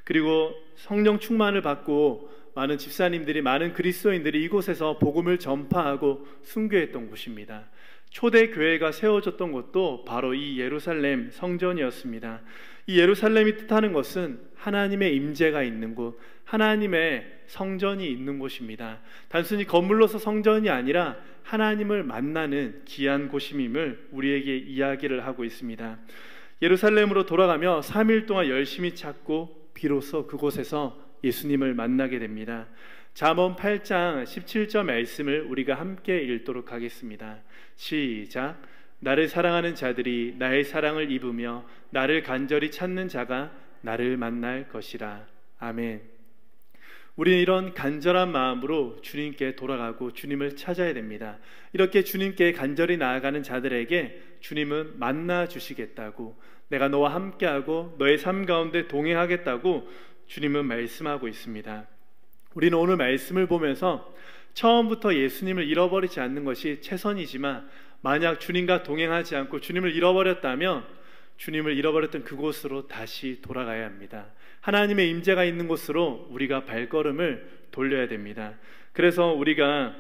그리고 성령 충만을 받고 많은 집사님들이, 많은 그리스도인들이 이곳에서 복음을 전파하고 순교했던 곳입니다. 초대 교회가 세워졌던 곳도 바로 이 예루살렘 성전이었습니다. 이 예루살렘이 뜻하는 것은 하나님의 임재가 있는 곳, 하나님의 성전이 있는 곳입니다. 단순히 건물로서 성전이 아니라 하나님을 만나는 귀한 곳임을 우리에게 이야기를 하고 있습니다. 예루살렘으로 돌아가며 3일 동안 열심히 찾고 비로소 그곳에서 예수님을 만나게 됩니다. 잠언 8장 17절 말씀을 우리가 함께 읽도록 하겠습니다. 시작. 나를 사랑하는 자들이 나의 사랑을 입으며 나를 간절히 찾는 자가 나를 만날 것이라. 아멘. 우리는 이런 간절한 마음으로 주님께 돌아가고 주님을 찾아야 됩니다. 이렇게 주님께 간절히 나아가는 자들에게 주님은 만나 주시겠다고, 내가 너와 함께하고 너의 삶 가운데 동행하겠다고 주님은 말씀하고 있습니다. 우리는 오늘 말씀을 보면서 처음부터 예수님을 잃어버리지 않는 것이 최선이지만 만약 주님과 동행하지 않고 주님을 잃어버렸다면 주님을 잃어버렸던 그곳으로 다시 돌아가야 합니다. 하나님의 임재가 있는 곳으로 우리가 발걸음을 돌려야 됩니다. 그래서 우리가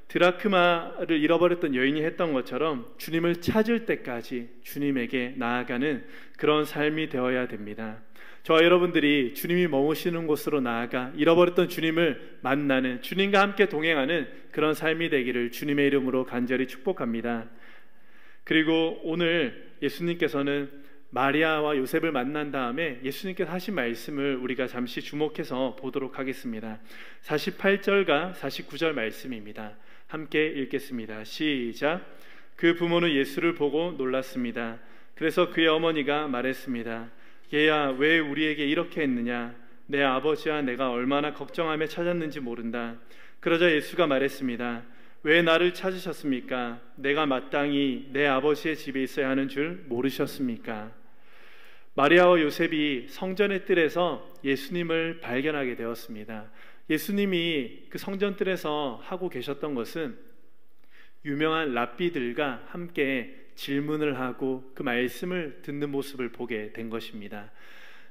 드라크마를 잃어버렸던 여인이 했던 것처럼 주님을 찾을 때까지 주님에게 나아가는 그런 삶이 되어야 됩니다. 저와 여러분들이 주님이 머무시는 곳으로 나아가 잃어버렸던 주님을 만나는, 주님과 함께 동행하는 그런 삶이 되기를 주님의 이름으로 간절히 축복합니다. 그리고 오늘 예수님께서는 마리아와 요셉을 만난 다음에 예수님께서 하신 말씀을 우리가 잠시 주목해서 보도록 하겠습니다. 48절과 49절 말씀입니다. 함께 읽겠습니다. 시작. 그 부모는 예수를 보고 놀랐습니다. 그래서 그의 어머니가 말했습니다. 얘야, 왜 우리에게 이렇게 했느냐? 내 아버지와 내가 얼마나 걱정하며 찾았는지 모른다. 그러자 예수가 말했습니다. 왜 나를 찾으셨습니까? 내가 마땅히 내 아버지의 집에 있어야 하는 줄 모르셨습니까? 마리아와 요셉이 성전의 뜰에서 예수님을 발견하게 되었습니다. 예수님이 그 성전 뜰에서 하고 계셨던 것은 유명한 랍비들과 함께 질문을 하고 그 말씀을 듣는 모습을 보게 된 것입니다.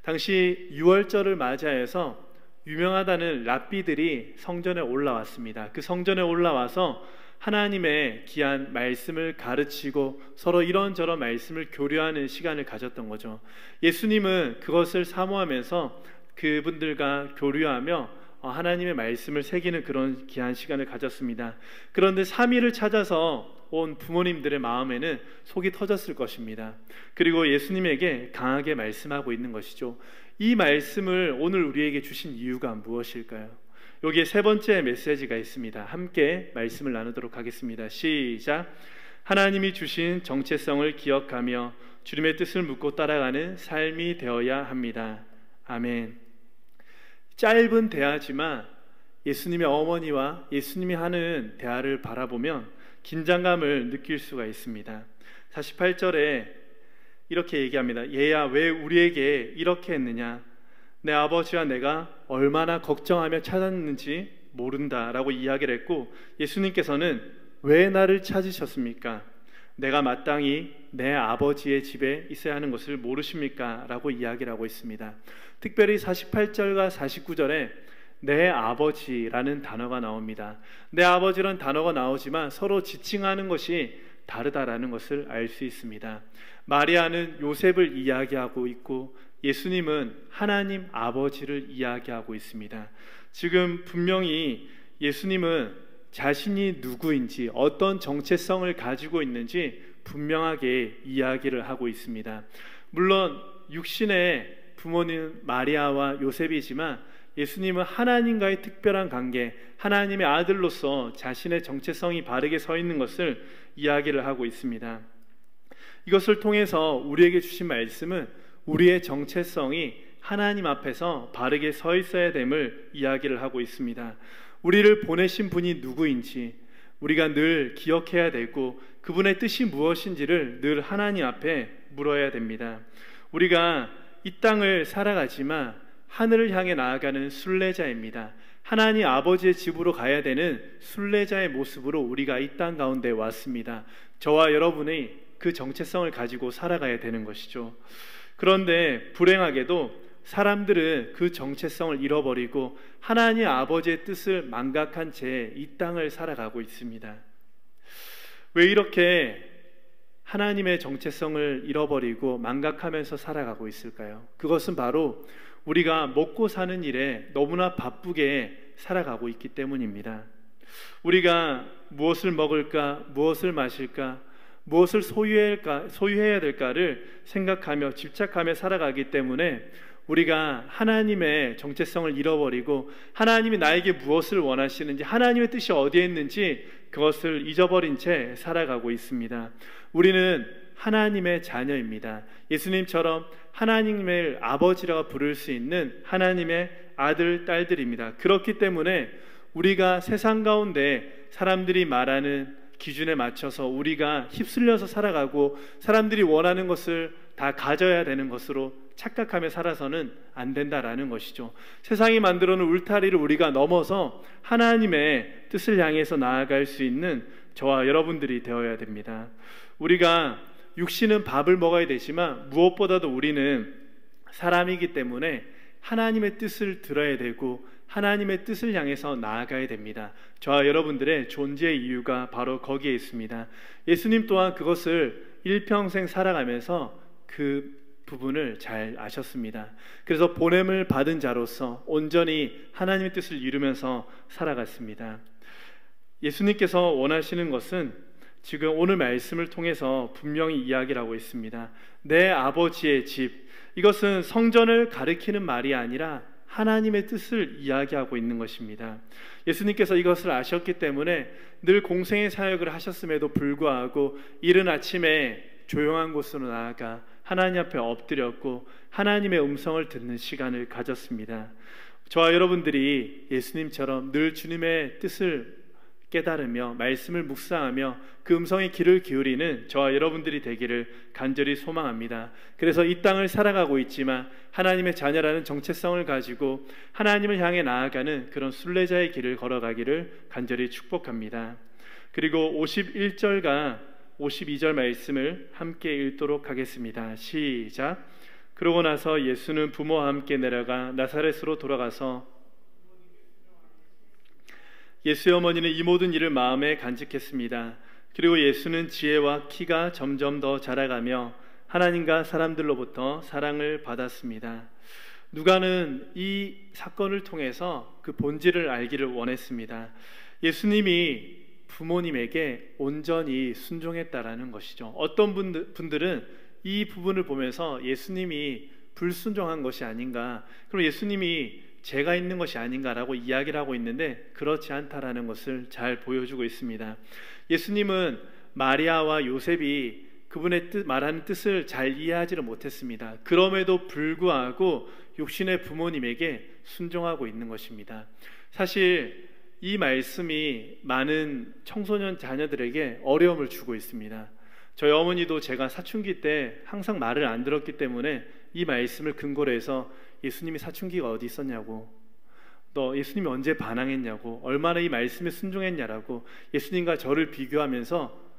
당시 유월절을 맞이해서 유명하다는 랍비들이 성전에 올라왔습니다. 그 성전에 올라와서 하나님의 귀한 말씀을 가르치고 서로 이런저런 말씀을 교류하는 시간을 가졌던 거죠. 예수님은 그것을 사모하면서 그분들과 교류하며 하나님의 말씀을 새기는 그런 귀한 시간을 가졌습니다. 그런데 3일을 찾아서 온 부모님들의 마음에는 속이 터졌을 것입니다. 그리고 예수님에게 강하게 말씀하고 있는 것이죠. 이 말씀을 오늘 우리에게 주신 이유가 무엇일까요? 여기에 세 번째 메시지가 있습니다. 함께 말씀을 나누도록 하겠습니다. 시작. 하나님이 주신 정체성을 기억하며 주님의 뜻을 묻고 따라가는 삶이 되어야 합니다. 아멘. 짧은 대화지만 예수님의 어머니와 예수님이 하는 대화를 바라보면 긴장감을 느낄 수가 있습니다. 48절에 이렇게 얘기합니다. 얘야, 왜 우리에게 이렇게 했느냐? 내 아버지와 내가 얼마나 걱정하며 찾았는지 모른다 라고 이야기를 했고, 예수님께서는 왜 나를 찾으셨습니까? 내가 마땅히 내 아버지의 집에 있어야 하는 것을 모르십니까? 라고 이야기를 하고 있습니다. 특별히 48절과 49절에 내 아버지라는 단어가 나옵니다. 내 아버지라는 단어가 나오지만 서로 지칭하는 것이 다르다라는 것을 알 수 있습니다. 마리아는 요셉을 이야기하고 있고 예수님은 하나님 아버지를 이야기하고 있습니다. 지금 분명히 예수님은 자신이 누구인지, 어떤 정체성을 가지고 있는지 분명하게 이야기를 하고 있습니다. 물론 육신의 부모는 마리아와 요셉이지만 예수님은 하나님과의 특별한 관계, 하나님의 아들로서 자신의 정체성이 바르게 서 있는 것을 이야기를 하고 있습니다. 이것을 통해서 우리에게 주신 말씀은 우리의 정체성이 하나님 앞에서 바르게 서 있어야 됨을 이야기를 하고 있습니다. 우리를 보내신 분이 누구인지 우리가 늘 기억해야 되고, 그분의 뜻이 무엇인지를 늘 하나님 앞에 물어야 됩니다. 우리가 이 땅을 살아가지만 하늘을 향해 나아가는 순례자입니다. 하나님 아버지의 집으로 가야 되는 순례자의 모습으로 우리가 이 땅 가운데 왔습니다. 저와 여러분이 그 정체성을 가지고 살아가야 되는 것이죠. 그런데 불행하게도 사람들은 그 정체성을 잃어버리고 하나님 아버지의 뜻을 망각한 채 이 땅을 살아가고 있습니다. 왜 이렇게 하나님의 정체성을 잃어버리고 망각하면서 살아가고 있을까요? 그것은 바로 우리가 먹고 사는 일에 너무나 바쁘게 살아가고 있기 때문입니다. 우리가 무엇을 먹을까, 무엇을 마실까, 무엇을 소유해야 될까를 생각하며 집착하며 살아가기 때문에 우리가 하나님의 정체성을 잃어버리고 하나님이 나에게 무엇을 원하시는지, 하나님의 뜻이 어디에 있는지 그것을 잊어버린 채 살아가고 있습니다. 우리는 하나님의 자녀입니다. 예수님처럼 하나님을 아버지라고 부를 수 있는 하나님의 아들, 딸들입니다. 그렇기 때문에 우리가 세상 가운데 사람들이 말하는 기준에 맞춰서 우리가 휩쓸려서 살아가고 사람들이 원하는 것을 다 가져야 되는 것으로 착각하며 살아서는 안 된다라는 것이죠. 세상이 만들어 놓은 울타리를 우리가 넘어서 하나님의 뜻을 향해서 나아갈 수 있는 저와 여러분들이 되어야 됩니다. 우리가 육신은 밥을 먹어야 되지만 무엇보다도 우리는 사람이기 때문에 하나님의 뜻을 들어야 되고 하나님의 뜻을 향해서 나아가야 됩니다. 저와 여러분들의 존재의 이유가 바로 거기에 있습니다. 예수님 또한 그것을 일평생 살아가면서 그 부분을 잘 아셨습니다. 그래서 보냄을 받은 자로서 온전히 하나님의 뜻을 이루면서 살아갔습니다. 예수님께서 원하시는 것은 지금 오늘 말씀을 통해서 분명히 이야기를 하고 있습니다. 내 아버지의 집, 이것은 성전을 가리키는 말이 아니라 하나님의 뜻을 이야기하고 있는 것입니다. 예수님께서 이것을 아셨기 때문에 늘 공생의 사역을 하셨음에도 불구하고 이른 아침에 조용한 곳으로 나아가 하나님 앞에 엎드렸고 하나님의 음성을 듣는 시간을 가졌습니다. 저와 여러분들이 예수님처럼 늘 주님의 뜻을 깨달으며 말씀을 묵상하며 그 음성의 귀를 기울이는 저와 여러분들이 되기를 간절히 소망합니다. 그래서 이 땅을 살아가고 있지만 하나님의 자녀라는 정체성을 가지고 하나님을 향해 나아가는 그런 순례자의 길을 걸어가기를 간절히 축복합니다. 그리고 51절과 52절 말씀을 함께 읽도록 하겠습니다. 시작. 그러고 나서 예수는 부모와 함께 내려가 나사렛으로 돌아가서 예수의 어머니는 이 모든 일을 마음에 간직했습니다. 그리고 예수는 지혜와 키가 점점 더 자라가며 하나님과 사람들로부터 사랑을 받았습니다. 누가는 이 사건을 통해서 그 본질을 알기를 원했습니다. 예수님이 부모님에게 온전히 순종했다라는 것이죠. 어떤 분들은 이 부분을 보면서 예수님이 불순종한 것이 아닌가, 그럼 예수님이 죄가 있는 것이 아닌가라고 이야기를 하고 있는데 그렇지 않다라는 것을 잘 보여주고 있습니다. 예수님은 마리아와 요셉이 그분의 말하는 뜻을 잘 이해하지를 못했습니다. 그럼에도 불구하고 육신의 부모님에게 순종하고 있는 것입니다. 사실 이 말씀이 많은 청소년 자녀들에게 어려움을 주고 있습니다. 저희 어머니도 제가 사춘기 때 항상 말을 안 들었기 때문에 이 말씀을 근거로 해서 예수님이 사춘기가 어디 있었냐고, 너 예수님이 언제 반항했냐고, 얼마나 이 말씀에 순종했냐라고 예수님과 저를 비교하면서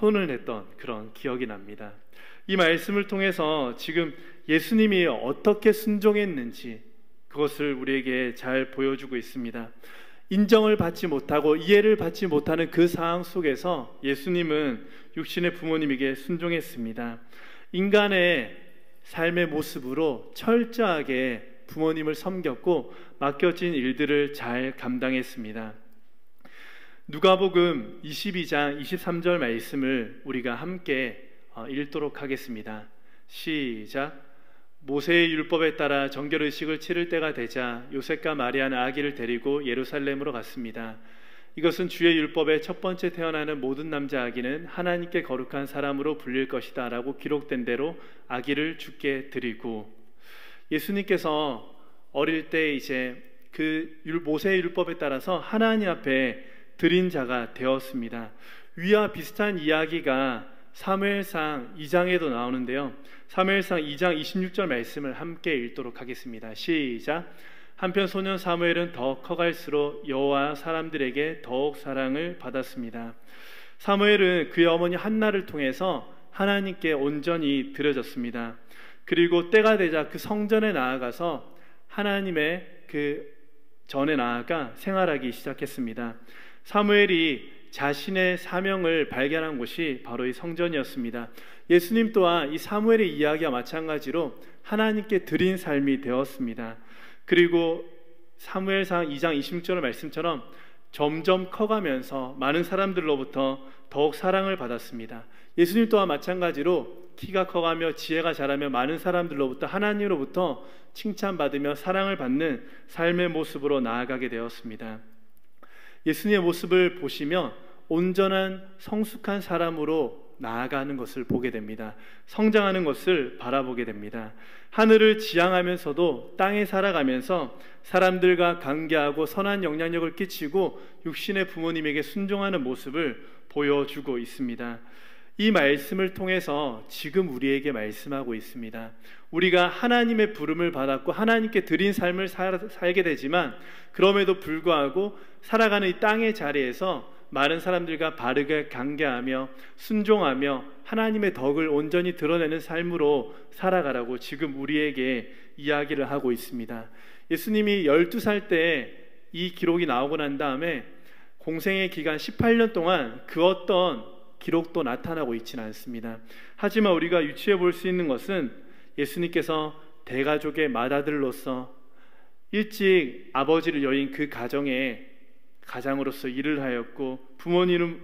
혼을 냈던 그런 기억이 납니다. 이 말씀을 통해서 지금 예수님이 어떻게 순종했는지 그것을 우리에게 잘 보여주고 있습니다. 인정을 받지 못하고 이해를 받지 못하는 그 상황 속에서 예수님은 육신의 부모님에게 순종했습니다. 인간의 삶의 모습으로 철저하게 부모님을 섬겼고 맡겨진 일들을 잘 감당했습니다. 누가복음 22장 23절 말씀을 우리가 함께 읽도록 하겠습니다. 시작. 모세의 율법에 따라 정결의식을 치를 때가 되자 요셉과 마리아는 아기를 데리고 예루살렘으로 갔습니다. 이것은 주의 율법에 첫 번째 태어나는 모든 남자 아기는 하나님께 거룩한 사람으로 불릴 것이다 라고 기록된 대로 아기를 주께 드리고, 예수님께서 어릴 때 이제 그 모세의 율법에 따라서 하나님 앞에 드린 자가 되었습니다. 위와 비슷한 이야기가 사무엘상 2장에도 나오는데요. 사무엘상 2장 26절 말씀을 함께 읽도록 하겠습니다. 시작. 한편 소년 사무엘은 더 커갈수록 여호와 사람들에게 더욱 사랑을 받았습니다. 사무엘은 그의 어머니 한나를 통해서 하나님께 온전히 드려졌습니다. 그리고 때가 되자 그 성전에 나아가서 하나님의 그 전에 나아가 생활하기 시작했습니다. 사무엘이 자신의 사명을 발견한 곳이 바로 이 성전이었습니다. 예수님 또한 이 사무엘의 이야기와 마찬가지로 하나님께 드린 삶이 되었습니다. 그리고 사무엘상 2장 26절 말씀처럼 점점 커가면서 많은 사람들로부터 더욱 사랑을 받았습니다. 예수님 또한 마찬가지로 키가 커가며 지혜가 자라며 많은 사람들로부터 하나님으로부터 칭찬받으며 사랑을 받는 삶의 모습으로 나아가게 되었습니다. 예수님의 모습을 보시며 온전한 성숙한 사람으로 나아가는 것을 보게 됩니다. 성장하는 것을 바라보게 됩니다. 하늘을 지향하면서도 땅에 살아가면서 사람들과 관계하고 선한 영향력을 끼치고 육신의 부모님에게 순종하는 모습을 보여주고 있습니다. 이 말씀을 통해서 지금 우리에게 말씀하고 있습니다. 우리가 하나님의 부름을 받았고 하나님께 드린 삶을 살게 되지만 그럼에도 불구하고 살아가는 이 땅의 자리에서 많은 사람들과 바르게 관계하며 순종하며 하나님의 덕을 온전히 드러내는 삶으로 살아가라고 지금 우리에게 이야기를 하고 있습니다. 예수님이 12살 때 이 기록이 나오고 난 다음에 공생의 기간 18년 동안 그 어떤 기록도 나타나고 있지는 않습니다. 하지만 우리가 유추해 볼 수 있는 것은 예수님께서 대가족의 맏아들로서 일찍 아버지를 여인 그 가정에 가장으로서 일을 하였고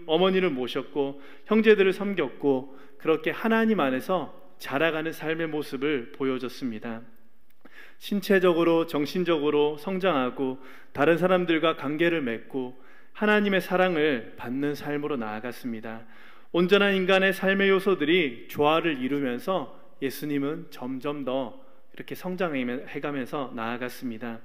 어머니를 모셨고 형제들을 섬겼고 그렇게 하나님 안에서 자라가는 삶의 모습을 보여줬습니다. 신체적으로 정신적으로 성장하고 다른 사람들과 관계를 맺고 하나님의 사랑을 받는 삶으로 나아갔습니다. 온전한 인간의 삶의 요소들이 조화를 이루면서 예수님은 점점 더 이렇게 성장해가면서 나아갔습니다.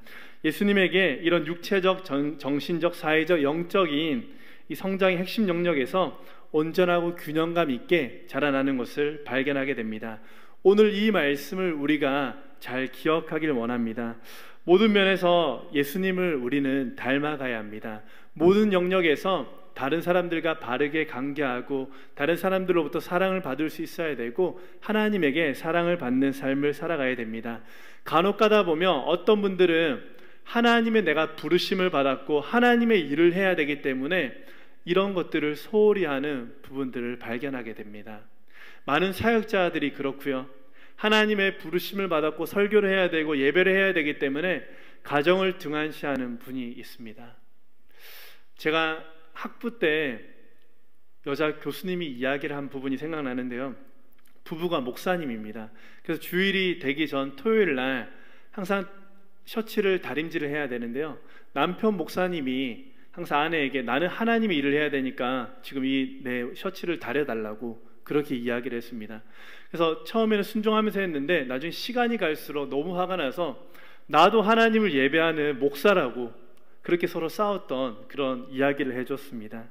예수님에게 이런 육체적, 정신적, 사회적, 영적인 이 성장의 핵심 영역에서 온전하고 균형감 있게 자라나는 것을 발견하게 됩니다. 오늘 이 말씀을 우리가 잘 기억하길 원합니다. 모든 면에서 예수님을 우리는 닮아가야 합니다. 모든 영역에서 다른 사람들과 바르게 관계하고 다른 사람들로부터 사랑을 받을 수 있어야 되고 하나님에게 사랑을 받는 삶을 살아가야 됩니다. 간혹 가다 보면 어떤 분들은 하나님의 내가 부르심을 받았고 하나님의 일을 해야 되기 때문에 이런 것들을 소홀히 하는 부분들을 발견하게 됩니다. 많은 사역자들이 그렇고요. 하나님의 부르심을 받았고 설교를 해야 되고 예배를 해야 되기 때문에 가정을 등한시하는 분이 있습니다. 제가 학부 때 여자 교수님이 이야기를 한 부분이 생각나는데요. 부부가 목사님입니다. 그래서 주일이 되기 전 토요일 날 항상 셔츠를 다림질을 해야 되는데요. 남편 목사님이 항상 아내에게 나는 하나님의 일을 해야 되니까 지금 이 내 셔츠를 다려달라고 그렇게 이야기를 했습니다. 그래서 처음에는 순종하면서 했는데 나중에 시간이 갈수록 너무 화가 나서 나도 하나님을 예배하는 목사라고 그렇게 서로 싸웠던 그런 이야기를 해줬습니다.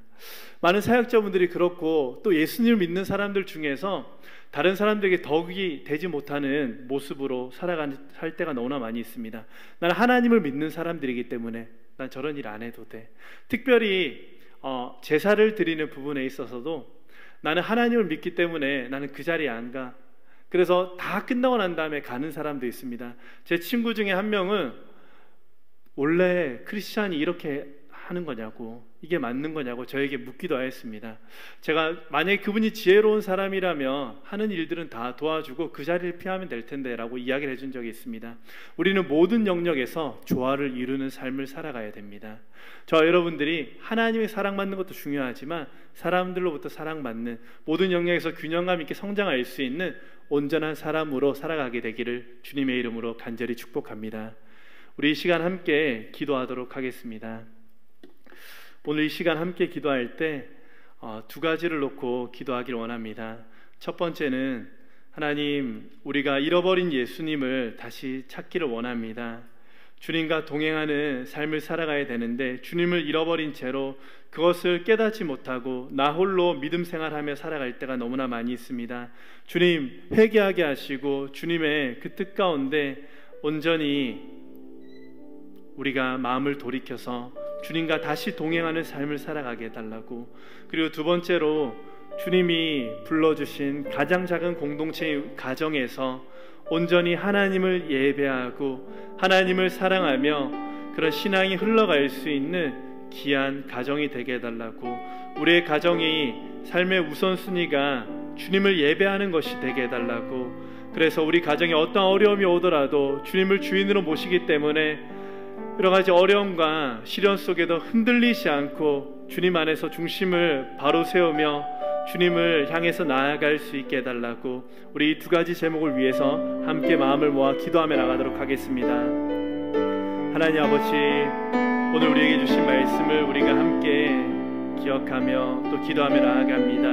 많은 사역자분들이 그렇고 또 예수님을 믿는 사람들 중에서 다른 사람들에게 덕이 되지 못하는 모습으로 살아갈 때가 너무나 많이 있습니다. 나는 하나님을 믿는 사람들이기 때문에 난 저런 일 안 해도 돼. 특별히 제사를 드리는 부분에 있어서도 나는 하나님을 믿기 때문에 나는 그 자리에 안 가. 그래서 다 끝나고 난 다음에 가는 사람도 있습니다. 제 친구 중에 한 명은 원래 크리스찬이 이렇게 하는 거냐고, 이게 맞는 거냐고 저에게 묻기도 하였습니다. 제가 만약에 그분이 지혜로운 사람이라면 하는 일들은 다 도와주고 그 자리를 피하면 될 텐데 라고 이야기를 해준 적이 있습니다. 우리는 모든 영역에서 조화를 이루는 삶을 살아가야 됩니다. 저와 여러분들이 하나님의 사랑받는 것도 중요하지만 사람들로부터 사랑받는 모든 영역에서 균형감 있게 성장할 수 있는 온전한 사람으로 살아가게 되기를 주님의 이름으로 간절히 축복합니다. 우리 이 시간 함께 기도하도록 하겠습니다. 오늘 이 시간 함께 기도할 때 두 가지를 놓고 기도하길 원합니다. 첫 번째는 하나님, 우리가 잃어버린 예수님을 다시 찾기를 원합니다. 주님과 동행하는 삶을 살아가야 되는데 주님을 잃어버린 채로 그것을 깨닫지 못하고 나 홀로 믿음 생활하며 살아갈 때가 너무나 많이 있습니다. 주님, 회개하게 하시고 주님의 그 뜻 가운데 온전히 우리가 마음을 돌이켜서 주님과 다시 동행하는 삶을 살아가게 해달라고. 그리고 두 번째로 주님이 불러주신 가장 작은 공동체의 가정에서 온전히 하나님을 예배하고 하나님을 사랑하며 그런 신앙이 흘러갈 수 있는 귀한 가정이 되게 해달라고. 우리의 가정이 삶의 우선순위가 주님을 예배하는 것이 되게 해달라고. 그래서 우리 가정에 어떤 어려움이 오더라도 주님을 주인으로 모시기 때문에 여러 가지 어려움과 시련 속에도 흔들리지 않고 주님 안에서 중심을 바로 세우며 주님을 향해서 나아갈 수 있게 해달라고. 우리 이 두 가지 제목을 위해서 함께 마음을 모아 기도하며 나가도록 하겠습니다. 하나님 아버지, 오늘 우리에게 주신 말씀을 우리가 함께 기억하며 또 기도하며 나아갑니다.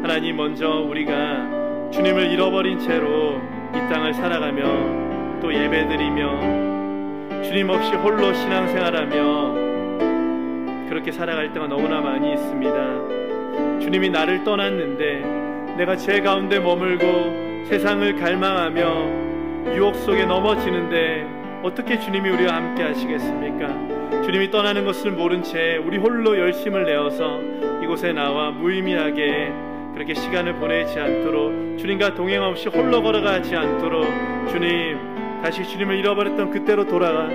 하나님, 먼저 우리가 주님을 잃어버린 채로 이 땅을 살아가며 또 예배드리며 주님 없이 홀로 신앙생활하며 그렇게 살아갈 때가 너무나 많이 있습니다. 주님이 나를 떠났는데 내가 죄 가운데 머물고 세상을 갈망하며 유혹 속에 넘어지는데 어떻게 주님이 우리와 함께 하시겠습니까? 주님이 떠나는 것을 모른 채 우리 홀로 열심을 내어서 이곳에 나와 무의미하게 그렇게 시간을 보내지 않도록, 주님과 동행 없이 홀로 걸어가지 않도록 주님, 다시 주님을 잃어버렸던 그때로 돌아가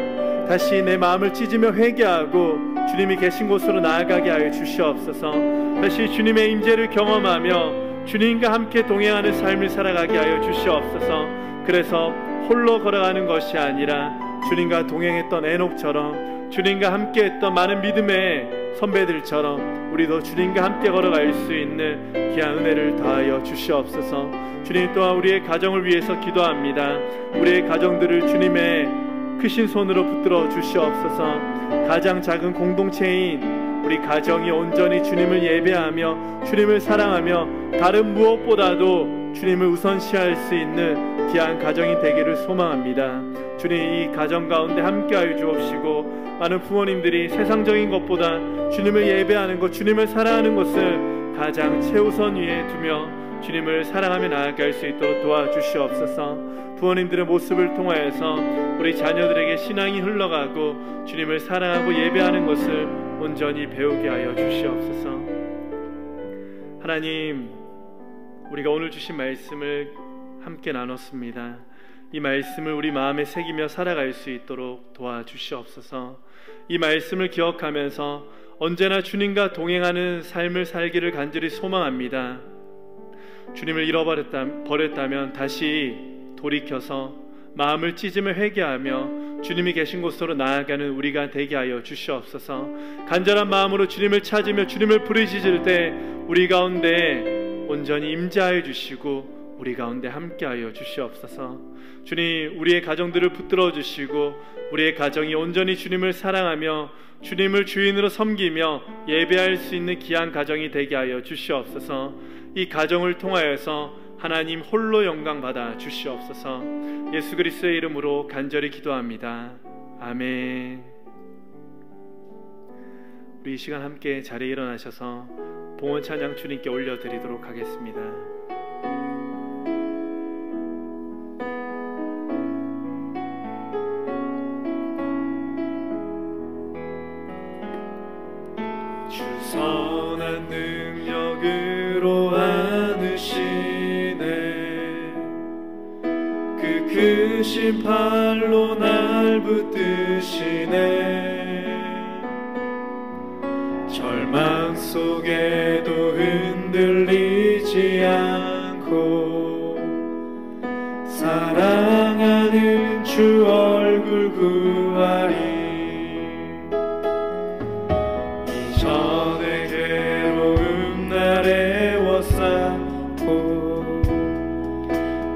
다시 내 마음을 찢으며 회개하고 주님이 계신 곳으로 나아가게 하여 주시옵소서. 다시 주님의 임재를 경험하며 주님과 함께 동행하는 삶을 살아가게 하여 주시옵소서. 그래서 홀로 걸어가는 것이 아니라 주님과 동행했던 에녹처럼, 주님과 함께했던 많은 믿음의 선배들처럼 우리도 주님과 함께 걸어갈 수 있는 귀한 은혜를 더하여 주시옵소서. 주님, 또한 우리의 가정을 위해서 기도합니다. 우리의 가정들을 주님의 크신 손으로 붙들어 주시옵소서. 가장 작은 공동체인 우리 가정이 온전히 주님을 예배하며 주님을 사랑하며 다른 무엇보다도 주님을 우선시할 수 있는 귀한 가정이 되기를 소망합니다. 주님, 이 가정 가운데 함께하여 주옵시고 많은 부모님들이 세상적인 것보다 주님을 예배하는 것, 주님을 사랑하는 것을 가장 최우선 위에 두며 주님을 사랑하며 나아갈 수 있도록 도와주시옵소서. 부모님들의 모습을 통하여서 우리 자녀들에게 신앙이 흘러가고 주님을 사랑하고 예배하는 것을 온전히 배우게 하여 주시옵소서. 하나님, 우리가 오늘 주신 말씀을 함께 나눴습니다. 이 말씀을 우리 마음에 새기며 살아갈 수 있도록 도와주시옵소서. 이 말씀을 기억하면서 언제나 주님과 동행하는 삶을 살기를 간절히 소망합니다. 주님을 잃어버렸다면 다시 돌이켜서 마음을 찢으며 회개하며 주님이 계신 곳으로 나아가는 우리가 되게 하여 주시옵소서. 간절한 마음으로 주님을 찾으며 주님을 부르짖을 때 우리 가운데 온전히 임재하여 주시고 우리 가운데 함께하여 주시옵소서. 주님, 우리의 가정들을 붙들어 주시고 우리의 가정이 온전히 주님을 사랑하며 주님을 주인으로 섬기며 예배할 수 있는 귀한 가정이 되게 하여 주시옵소서. 이 가정을 통하여서 하나님 홀로 영광 받아 주시옵소서. 예수 그리스도의 이름으로 간절히 기도합니다. 아멘. 우리 이 시간 함께 자리에 일어나셔서 봉헌 찬양 주님께 올려드리도록 하겠습니다. 선한 능력으로 안으시네. 그 크신 팔로 날 붙드시네. 절망 속에도 흔들리지 않고 사랑하는 주 얼굴 구하리. 이전의 괴로움 날 애워싸고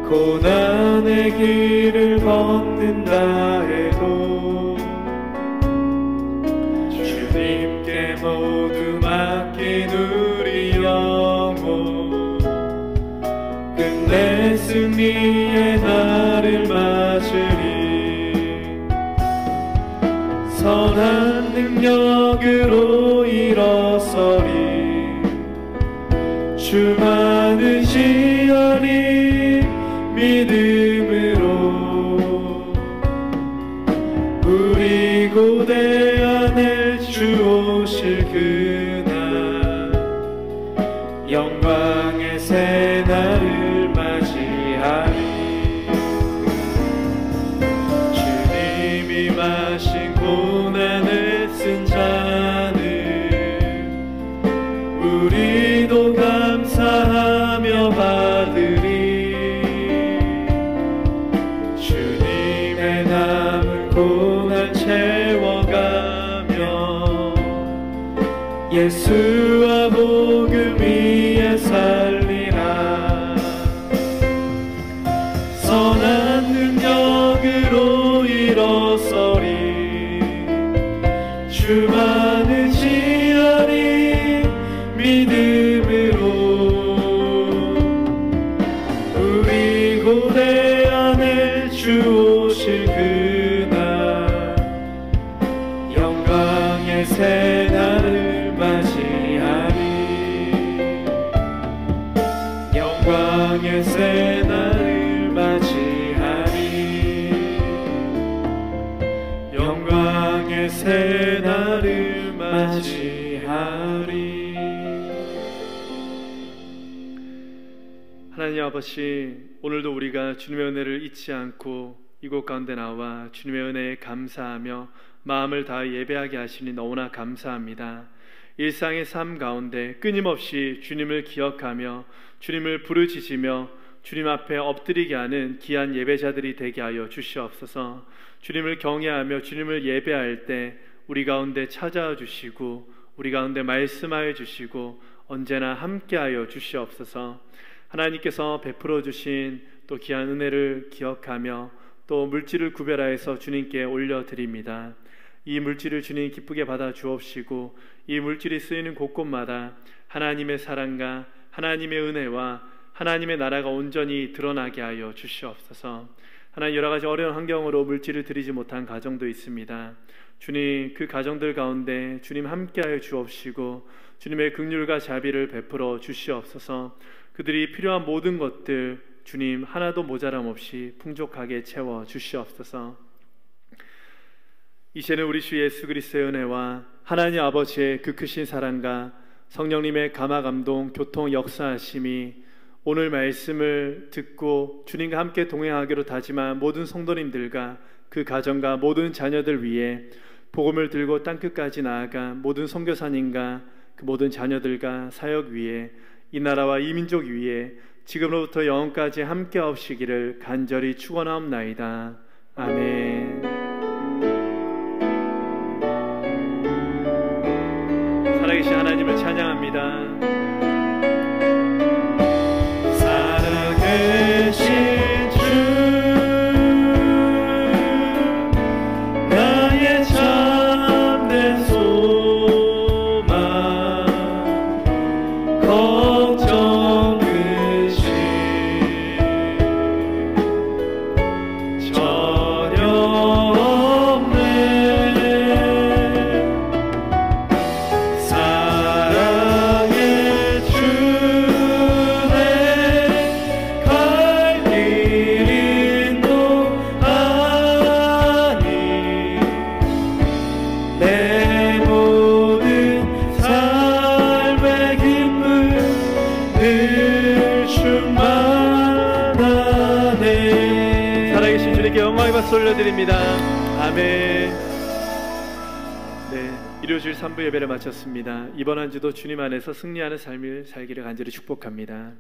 고난의 길을 걷는다 해도 주님께 모두 맡긴 우리 영혼 끝내 승리의 날을 맞으리. 선한 능력으로 일어서리. 주만을 지어리. 믿음으로 우리 고대 안에 주 오실 그날 영광의 새날을 맞이하리. 주님이 마신 고난을 쓴 잔을 우리도 감사하며 받으리. 주님의 남은 고난 채워가며 예수와 복음 위에 살리라. 선한 능력으로 일어서리. 주만을 지어리. 믿음으로 우리 고대 안에 주 오실 그날 영광의 새날을 맞이하리. 영광의 새날을 맞이하리. 영광의 새날을 맞이하리. 하나님 아버지, 오늘도 우리가 주님의 은혜를 잊지 않고 이곳 가운데 나와 주님의 은혜에 감사하며 마음을 다해 예배하게 하시니 너무나 감사합니다. 일상의 삶 가운데 끊임없이 주님을 기억하며 주님을 부르짖으며 주님 앞에 엎드리게 하는 귀한 예배자들이 되게 하여 주시옵소서. 주님을 경외하며 주님을 예배할 때 우리 가운데 찾아와 주시고 우리 가운데 말씀하여 주시고 언제나 함께하여 주시옵소서. 하나님께서 베풀어 주신 또 귀한 은혜를 기억하며 또 물질을 구별하여서 주님께 올려드립니다. 이 물질을 주님 기쁘게 받아 주옵시고 이 물질이 쓰이는 곳곳마다 하나님의 사랑과 하나님의 은혜와 하나님의 나라가 온전히 드러나게 하여 주시옵소서. 하나님, 여러 가지 어려운 환경으로 물질을 드리지 못한 가정도 있습니다. 주님, 그 가정들 가운데 주님 함께하여 주옵시고 주님의 긍휼과 자비를 베풀어 주시옵소서. 그들이 필요한 모든 것들 주님 하나도 모자람 없이 풍족하게 채워 주시옵소서. 이제는 우리 주 예수 그리스도의 은혜와 하나님 아버지의 그 크신 사랑과 성령님의 감화 감동 교통 역사하심이 오늘 말씀을 듣고 주님과 함께 동행하기로 다짐한 모든 성도님들과 그 가정과 모든 자녀들 위해 복음을 들고 땅끝까지 나아가 모든 선교사님과 그 모든 자녀들과 사역 위에 이 나라와 이 민족 위에 지금로부터 영원까지 함께 하시기를 간절히 축원하옵나이다. 아멘. 살아계신 하나님을 찬양합니다. 살아계신 주 나의 참된 소망 걱정 근심 전혀 없네. 사랑의 주내 갈 길 인도하니 내 모든 삶의 기쁨 늘 충만하네. 살아계신 주님께 영광의 박수 올려드립니다. 아멘. 네, 일요주일 3부 예배를 마쳤습니다. 이번 한 주도 주님 안에서 승리하는 삶을 살기를 간절히 축복합니다.